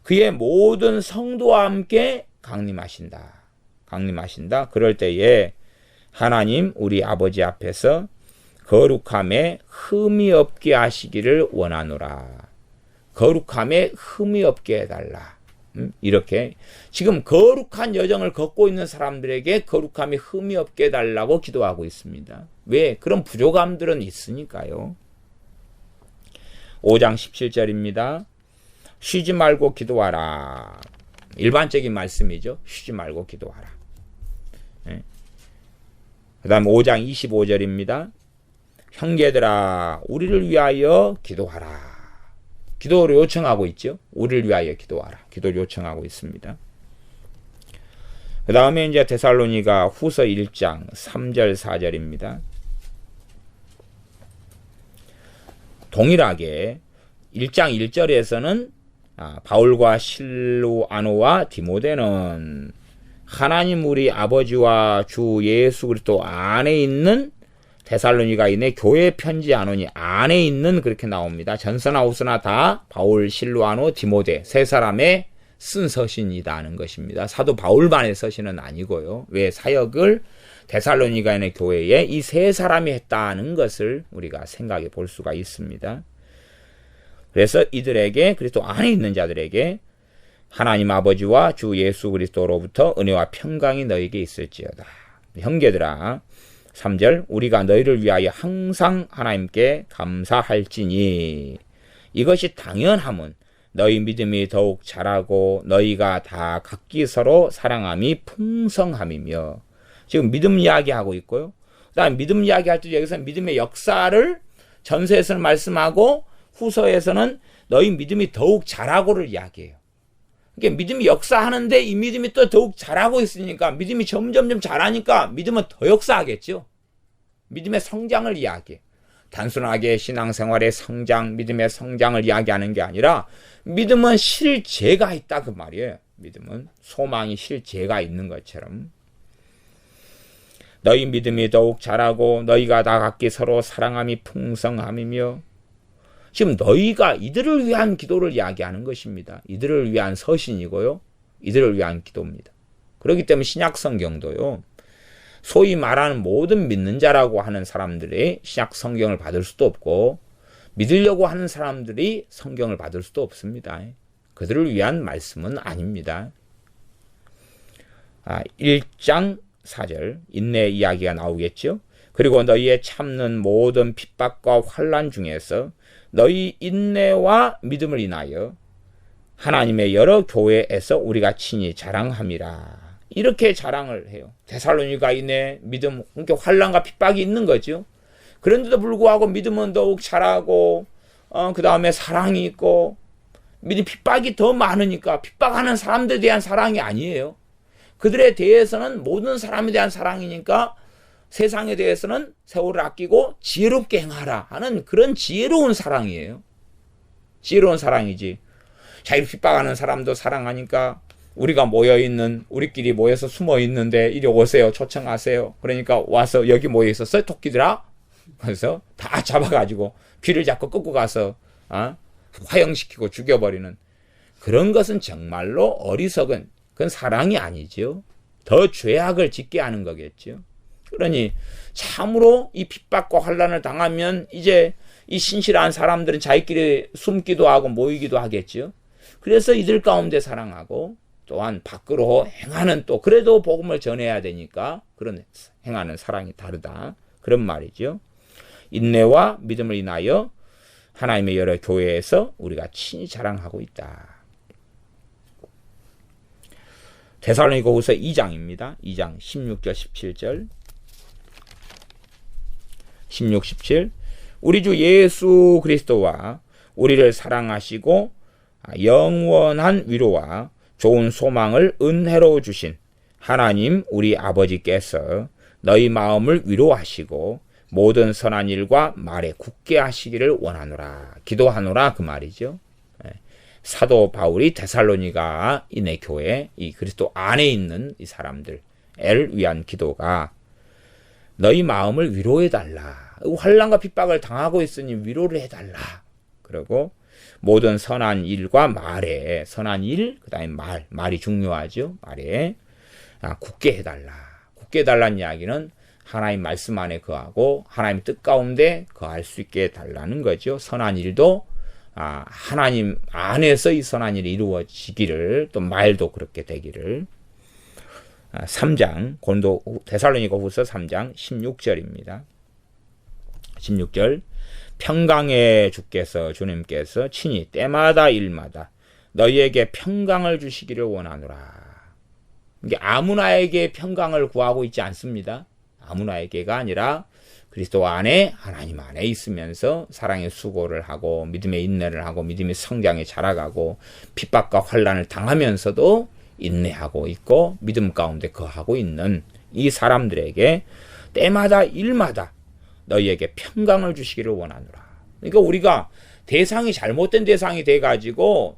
[SPEAKER 1] 그의 모든 성도와 함께 강림하신다. 그럴 때에 하나님 우리 아버지 앞에서 거룩함에 흠이 없게 하시기를 원하노라. 거룩함에 흠이 없게 해달라. 이렇게 지금 거룩한 여정을 걷고 있는 사람들에게 거룩함에 흠이 없게 해달라고 기도하고 있습니다. 왜? 그런 부족함들은 있으니까요. 5장 17절입니다. 쉬지 말고 기도하라. 일반적인 말씀이죠. 쉬지 말고 기도하라. 네. 그 다음 5장 25절입니다. 형제들아 우리를 위하여 기도하라. 기도를 요청하고 있죠. 우리를 위하여 기도하라. 기도를 요청하고 있습니다. 그 다음에 이제 데살로니가 후서 1장 3절 4절입니다. 동일하게 1장 1절에서는 바울과 실루아노와 디모데는 하나님 우리 아버지와 주 예수 그리스도 안에 있는 데살로니가인의 교회 편지 안오니 안에 있는 그렇게 나옵니다. 전서나 후서나 다 바울, 실루아노, 디모데 세 사람의 쓴 서신이라는 것입니다. 사도 바울만의 서신은 아니고요. 왜 사역을 데살로니가인의 교회에 이 세 사람이 했다는 것을 우리가 생각해 볼 수가 있습니다. 그래서 이들에게 그리스도 안에 있는 자들에게 하나님 아버지와 주 예수 그리스도로부터 은혜와 평강이 너에게 있을지어다. 형제들아 3절 우리가 너희를 위하여 항상 하나님께 감사할지니 이것이 당연함은 너희 믿음이 더욱 자라고 너희가 다 각기 서로 사랑함이 풍성함이며 지금 믿음 이야기하고 있고요. 그 다음에 믿음 이야기할 때 여기서 믿음의 역사를 전서에서는 말씀하고 후서에서는 너희 믿음이 더욱 자라고를 이야기해요. 그러니까 믿음이 역사하는데 이 믿음이 또 더욱 자라고 있으니까 믿음이 점점 자라니까 믿음은 더 역사하겠죠. 믿음의 성장을 이야기해요. 단순하게 신앙생활의 성장, 믿음의 성장을 이야기하는 게 아니라 믿음은 실제가 있다 그 말이에요. 믿음은 소망이 실제가 있는 것처럼 너희 믿음이 더욱 자라고 너희가 다 각기 서로 사랑함이 풍성함이며 지금 너희가 이들을 위한 기도를 이야기하는 것입니다. 이들을 위한 서신이고요. 이들을 위한 기도입니다. 그렇기 때문에 신약 성경도요. 소위 말하는 모든 믿는 자라고 하는 사람들이 신약 성경을 받을 수도 없고 믿으려고 하는 사람들이 성경을 받을 수도 없습니다. 그들을 위한 말씀은 아닙니다. 1장 4절 인내 이야기가 나오겠죠. 그리고 너희의 참는 모든 핍박과 환난 중에서 너희 인내와 믿음을 인하여 하나님의 여러 교회에서 우리가 친히 자랑함이라. 이렇게 자랑을 해요. 데살로니가인의 믿음, 그러니까 환난과 핍박이 있는 거죠. 그런데도 불구하고 믿음은 더욱 자라고 그 다음에 사랑이 있고 믿음 핍박이 더 많으니까 핍박하는 사람들에 대한 사랑이 아니에요. 그들에 대해서는 모든 사람에 대한 사랑이니까 세상에 대해서는 세월을 아끼고 지혜롭게 행하라 하는 그런 지혜로운 사랑이에요. 지혜로운 사랑이지. 자기를 핍박하는 사람도 사랑하니까 우리가 모여있는 우리끼리 모여서 숨어있는데 이리 오세요. 초청하세요. 그러니까 와서 여기 모여있었어요. 토끼들아. 그래서 다 잡아가지고 귀를 잡고 끌고 가서 화형시키고 죽여버리는 그런 것은 정말로 어리석은 그건 사랑이 아니죠. 더 죄악을 짓게 하는 거겠죠. 그러니 참으로 이 핍박과 환난을 당하면 이제 이 신실한 사람들은 자기끼리 숨기도 하고 모이기도 하겠죠. 그래서 이들 가운데 사랑하고 또한 밖으로 행하는 또 그래도 복음을 전해야 되니까 그런 행하는 사랑이 다르다. 그런 말이죠. 인내와 믿음을 인하여 하나님의 여러 교회에서 우리가 친히 자랑하고 있다. 데살로니가후서 2장입니다. 2장 16절 17절 16, 17 우리 주 예수 그리스도와 우리를 사랑하시고 영원한 위로와 좋은 소망을 은혜로 주신 하나님 우리 아버지께서 너희 마음을 위로하시고 모든 선한 일과 말에 굳게 하시기를 원하노라. 기도하노라 그 말이죠. 사도 바울이 데살로니가인의 교회 이 그리스도 안에 있는 이 사람들을 위한 기도가 너희 마음을 위로해달라. 환난과 핍박을 당하고 있으니 위로를 해달라. 그리고 모든 선한 일과 말에 선한 일 그 다음에 말이 중요하죠. 말에 굳게 해달라. 굳게 해달라는 이야기는 하나님 말씀 안에 거하고 하나님 뜻 가운데 거할 수 있게 해달라는 거죠. 선한 일도 하나님 안에서 이 선한 일이 이루어지기를 또 말도 그렇게 되기를 3장 데살로니가후서 3장 16절입니다. 16절 평강의 주께서 주님께서 친히 때마다 일마다 너희에게 평강을 주시기를 원하노라. 이게 아무나에게 평강을 구하고 있지 않습니다. 아무나에게가 아니라 그리스도 안에 하나님 안에 있으면서 사랑의 수고를 하고 믿음의 인내를 하고 믿음의 성장에 자라가고 핍박과 환난을 당하면서도 인내하고 있고 믿음 가운데 거하고 있는 이 사람들에게 때마다 일마다 너희에게 평강을 주시기를 원하노라. 그러니까 우리가 대상이 잘못된 대상이 돼가지고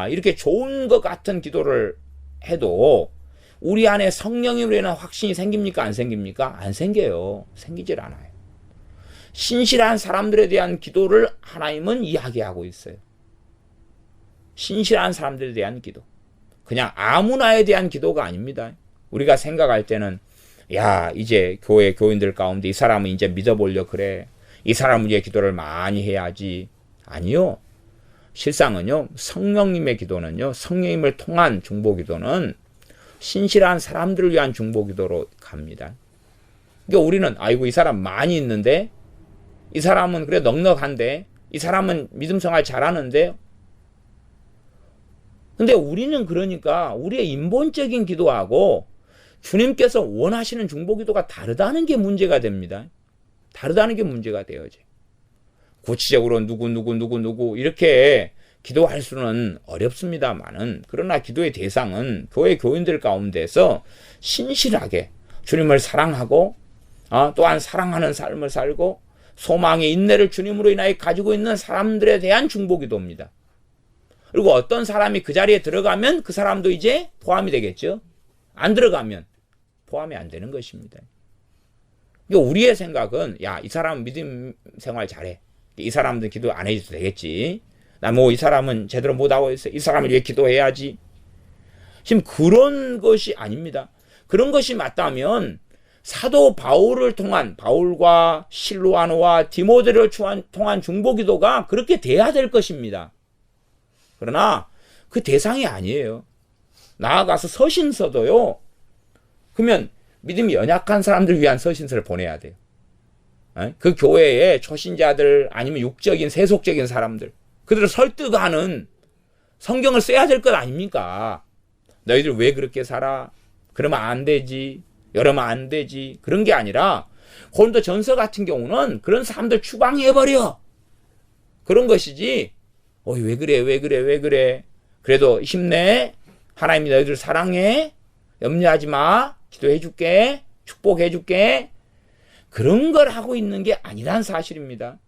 [SPEAKER 1] 이렇게 좋은 것 같은 기도를 해도 우리 안에 성령으로 인한 확신이 생깁니까? 안 생깁니까? 안 생겨요. 생기질 않아요. 신실한 사람들에 대한 기도를 하나님은 이야기하고 있어요. 신실한 사람들에 대한 기도. 그냥 아무나에 대한 기도가 아닙니다. 우리가 생각할 때는 야, 이제 교회 교인들 가운데 이 사람은 이제 믿어보려 그래. 이 사람을 위해 기도를 많이 해야지. 아니요. 실상은요. 성령님의 기도는요. 성령님을 통한 중보기도는 신실한 사람들을 위한 중보기도로 갑니다. 그러니까 우리는 아이고 이 사람 많이 있는데 이 사람은 그래 넉넉한데 이 사람은 믿음 생활 잘하는데 근데 우리는 그러니까 우리의 인본적인 기도하고 주님께서 원하시는 중보기도가 다르다는 게 문제가 됩니다. 다르다는 게 문제가 되어져. 구체적으로 누구 이렇게 기도할 수는 어렵습니다만은 그러나 기도의 대상은 교회 교인들 가운데서 신실하게 주님을 사랑하고 또한 사랑하는 삶을 살고 소망의 인내를 주님으로 인하여 가지고 있는 사람들에 대한 중보기도입니다. 그리고 어떤 사람이 그 자리에 들어가면 그 사람도 이제 포함이 되겠죠. 안 들어가면 포함이 안 되는 것입니다. 그러니까 우리의 생각은 야, 이 사람은 믿음 생활 잘해. 이 사람들 기도 안 해줘도 되겠지. 나 이 사람은 제대로 못하고 있어. 이 사람을 위해 기도해야지. 지금 그런 것이 아닙니다. 그런 것이 맞다면 사도 바울을 통한 바울과 실로아노와 디모데를 통한 중보기도가 그렇게 돼야 될 것입니다. 그러나 그 대상이 아니에요. 나아가서 서신서도요. 그러면 믿음이 연약한 사람들 위한 서신서를 보내야 돼요. 그 교회에 초신자들 아니면 육적인 세속적인 사람들 그들을 설득하는 성경을 써야 될 것 아닙니까? 너희들 왜 그렇게 살아? 그러면 안 되지. 이러면 안 되지. 그런 게 아니라 고린도전서 같은 경우는 그런 사람들 추방해버려. 그런 것이지. 왜 그래. 그래도 힘내. 하나님이 너희들 사랑해. 염려하지 마. 기도해줄게. 축복해줄게. 그런 걸 하고 있는 게 아니란 사실입니다.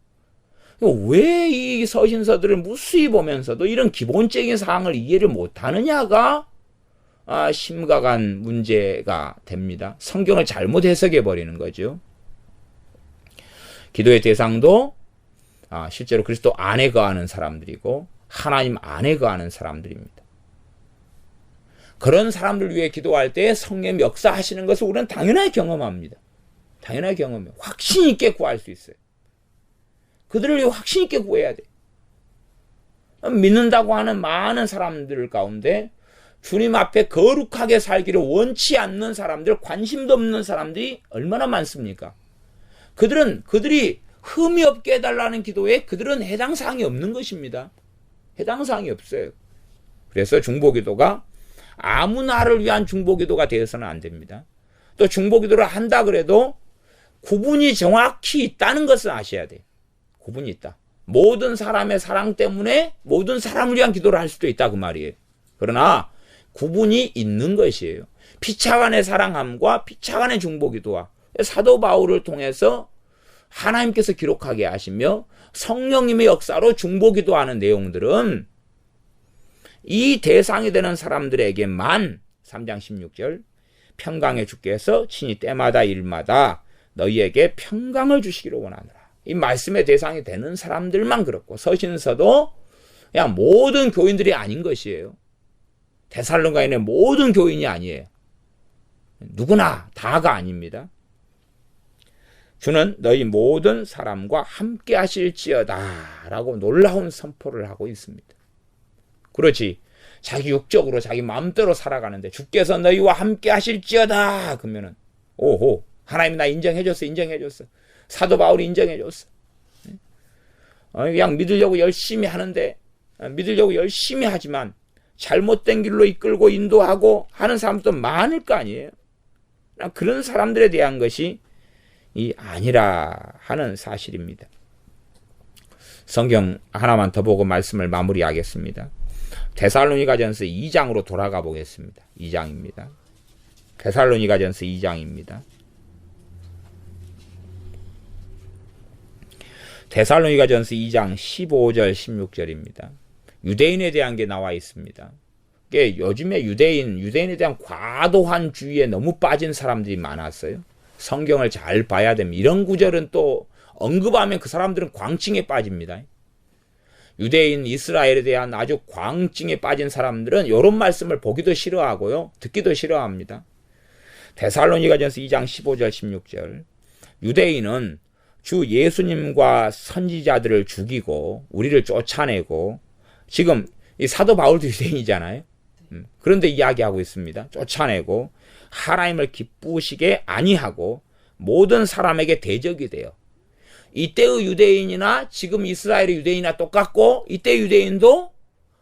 [SPEAKER 1] 왜 이 서신서들을 무수히 보면서도 이런 기본적인 사항을 이해를 못하느냐가 심각한 문제가 됩니다. 성경을 잘못 해석해 버리는 거죠. 기도의 대상도 실제로 그리스도 안에 거하는 사람들이고 하나님 안에 거하는 사람들입니다. 그런 사람들 위해 기도할 때 성령 역사하시는 것을 우리는 당연하게 경험합니다. 당연하게 경험해요. 확신 있게 구할 수 있어요. 그들을 위해 확신 있게 구해야 돼. 믿는다고 하는 많은 사람들 가운데 주님 앞에 거룩하게 살기를 원치 않는 사람들, 관심도 없는 사람들이 얼마나 많습니까? 그들이 흠이 없게 해달라는 기도에 그들은 해당 사항이 없는 것입니다. 해당 사항이 없어요. 그래서 중보기도가 아무나를 위한 중보기도가 되어서는 안 됩니다. 또 중보기도를 한다 그래도 구분이 정확히 있다는 것을 아셔야 돼요. 구분이 있다. 모든 사람의 사랑 때문에 모든 사람을 위한 기도를 할 수도 있다 그 말이에요. 그러나 구분이 있는 것이에요. 피차간의 사랑함과 피차간의 중보기도와 사도 바울을 통해서 하나님께서 기록하게 하시며 성령님의 역사로 중보기도하는 내용들은 이 대상이 되는 사람들에게만 3장 16절 평강의 주께서 친히 때마다 일마다 너희에게 평강을 주시기를 원하노라. 이 말씀의 대상이 되는 사람들만 그렇고 서신서도 그냥 모든 교인들이 아닌 것이에요. 데살로니가인의 모든 교인이 아니에요. 누구나 다가 아닙니다. 주는 너희 모든 사람과 함께 하실지어다 라고 놀라운 선포를 하고 있습니다. 그렇지. 자기 육적으로 자기 마음대로 살아가는데 주께서 너희와 함께 하실지어다 그러면은 오호 하나님이 나 인정해줬어. 사도 바울이 인정해 줬어. 그냥 믿으려고 열심히 하는데, 믿으려고 열심히 하지만 잘못된 길로 이끌고 인도하고 하는 사람도 많을 거 아니에요. 그런 사람들에 대한 것이 아니라 하는 사실입니다. 성경 하나만 더 보고 말씀을 마무리하겠습니다. 데살로니가전서 2장으로 돌아가 보겠습니다. 2장입니다. 데살로니가전서 2장입니다. 데살로니가전서 2장 15절 16절입니다. 유대인에 대한 게 나와 있습니다. 요즘에 유대인에 대한 과도한 주의에 너무 빠진 사람들이 많았어요. 성경을 잘 봐야 됩니다. 이런 구절은 또 언급하면 그 사람들은 광증에 빠집니다. 유대인 이스라엘에 대한 아주 광증에 빠진 사람들은 이런 말씀을 보기도 싫어하고요. 듣기도 싫어합니다. 데살로니가전서 2장 15절 16절. 유대인은 주 예수님과 선지자들을 죽이고 우리를 쫓아내고, 지금 이 사도 바울도 유대인이잖아요. 그런데 이야기하고 있습니다. 쫓아내고 하나님을 기쁘시게 아니하고 모든 사람에게 대적이 돼요. 이때의 유대인이나 지금 이스라엘의 유대인이나 똑같고, 이때 유대인도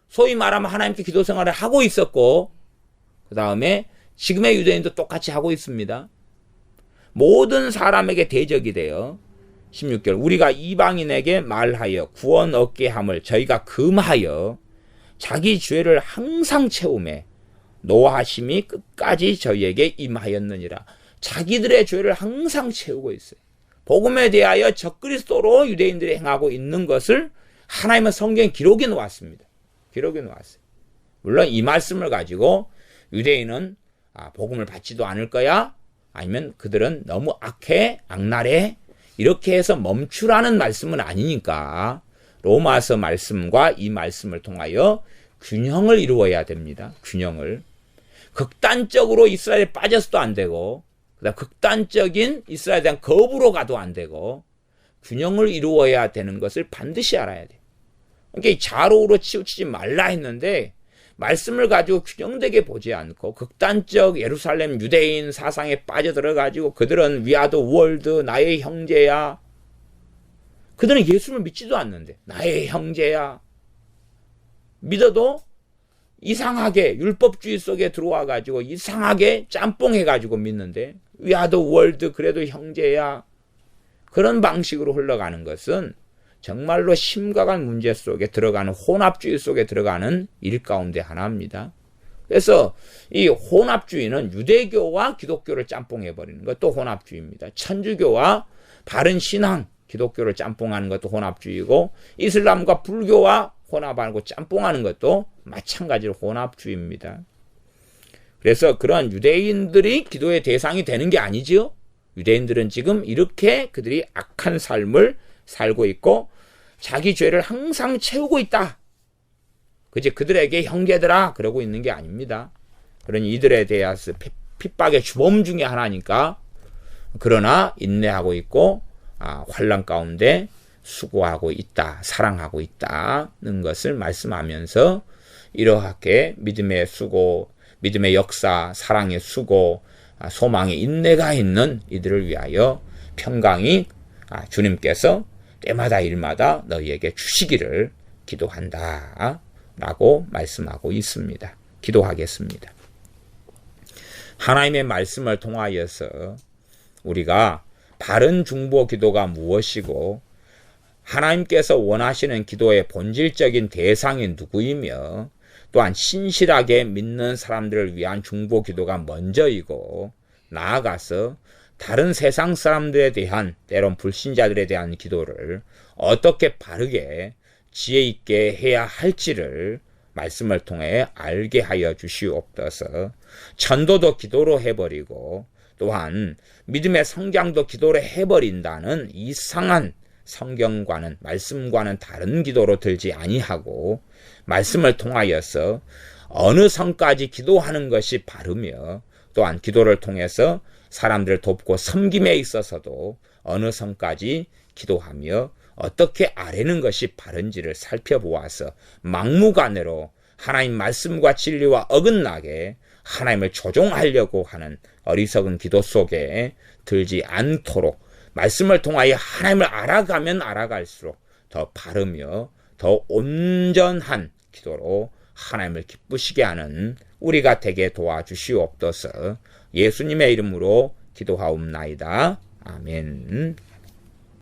[SPEAKER 1] 소위 말하면 하나님께 기도 생활을 하고 있었고, 그 다음에 지금의 유대인도 똑같이 하고 있습니다. 모든 사람에게 대적이 돼요. 16절. 우리가 이방인에게 말하여 구원 얻게 함을 저희가 금하여 자기 죄를 항상 채우매 노하심이 끝까지 저희에게 임하였느니라. 자기들의 죄를 항상 채우고 있어요. 복음에 대하여 적그리스도로 유대인들이 행하고 있는 것을 하나님은 성경에 기록해 놓았습니다. 기록해 놓았어요. 물론 이 말씀을 가지고 유대인은 복음을 받지도 않을 거야, 아니면 그들은 너무 악해, 악랄해, 이렇게 해서 멈추라는 말씀은 아니니까 로마서 말씀과 이 말씀을 통하여 균형을 이루어야 됩니다. 균형을. 극단적으로 이스라엘에 빠져서도 안 되고, 그다음 극단적인 이스라엘에 대한 거부로 가도 안 되고, 균형을 이루어야 되는 것을 반드시 알아야 돼요. 그러니까 좌우로 치우치지 말라 했는데 말씀을 가지고 균형되게 보지 않고 극단적 예루살렘 유대인 사상에 빠져들어가지고 그들은 We are the world, 나의 형제야. 그들은 예수를 믿지도 않는데 나의 형제야. 믿어도 이상하게 율법주의 속에 들어와가지고 이상하게 짬뽕해가지고 믿는데 We are the world, 그래도 형제야. 그런 방식으로 흘러가는 것은 정말로 심각한 문제 속에 들어가는, 혼합주의 속에 들어가는 일 가운데 하나입니다. 그래서 이 혼합주의는 유대교와 기독교를 짬뽕해버리는 것도 혼합주의입니다. 천주교와 바른 신앙, 기독교를 짬뽕하는 것도 혼합주의고, 이슬람과 불교와 혼합하고 짬뽕하는 것도 마찬가지로 혼합주의입니다. 그래서 그런 유대인들이 기도의 대상이 되는 게 아니지요. 유대인들은 지금 이렇게 그들이 악한 삶을 살고 있고 자기 죄를 항상 채우고 있다. 그지 그들에게 형제들아 그러고 있는 게 아닙니다. 그러니 이들에 대해서 핍박의 주범 중에 하나니까, 그러나 인내하고 있고 환난 가운데 수고하고 있다, 사랑하고 있다는 것을 말씀하면서 이러하게 믿음의 수고, 믿음의 역사, 사랑의 수고, 소망의 인내가 있는 이들을 위하여 평강이 주님께서 때마다 일마다 너희에게 주시기를 기도한다 라고 말씀하고 있습니다. 기도하겠습니다. 하나님의 말씀을 통하여서 우리가 바른 중보 기도가 무엇이고 하나님께서 원하시는 기도의 본질적인 대상이 누구이며 또한 신실하게 믿는 사람들을 위한 중보 기도가 먼저이고, 나아가서 다른 세상 사람들에 대한, 때론 불신자들에 대한 기도를 어떻게 바르게 지혜 있게 해야 할지를 말씀을 통해 알게 하여 주시옵소서. 전도도 기도로 해버리고 또한 믿음의 성장도 기도로 해버린다는 이상한 성경과는, 말씀과는 다른 기도로 들지 아니하고 말씀을 통하여서 어느 선까지 기도하는 것이 바르며, 또한 기도를 통해서 사람들을 돕고 섬김에 있어서도 어느 선까지 기도하며 어떻게 아뢰는 것이 바른지를 살펴보아서 막무가내로 하나님 말씀과 진리와 어긋나게 하나님을 조종하려고 하는 어리석은 기도 속에 들지 않도록 말씀을 통하여 하나님을 알아가면 알아갈수록 더 바르며 더 온전한 기도로 하나님을 기쁘시게 하는 우리가 되게 도와주시옵소서. 예수님의 이름으로 기도하옵나이다. 아멘.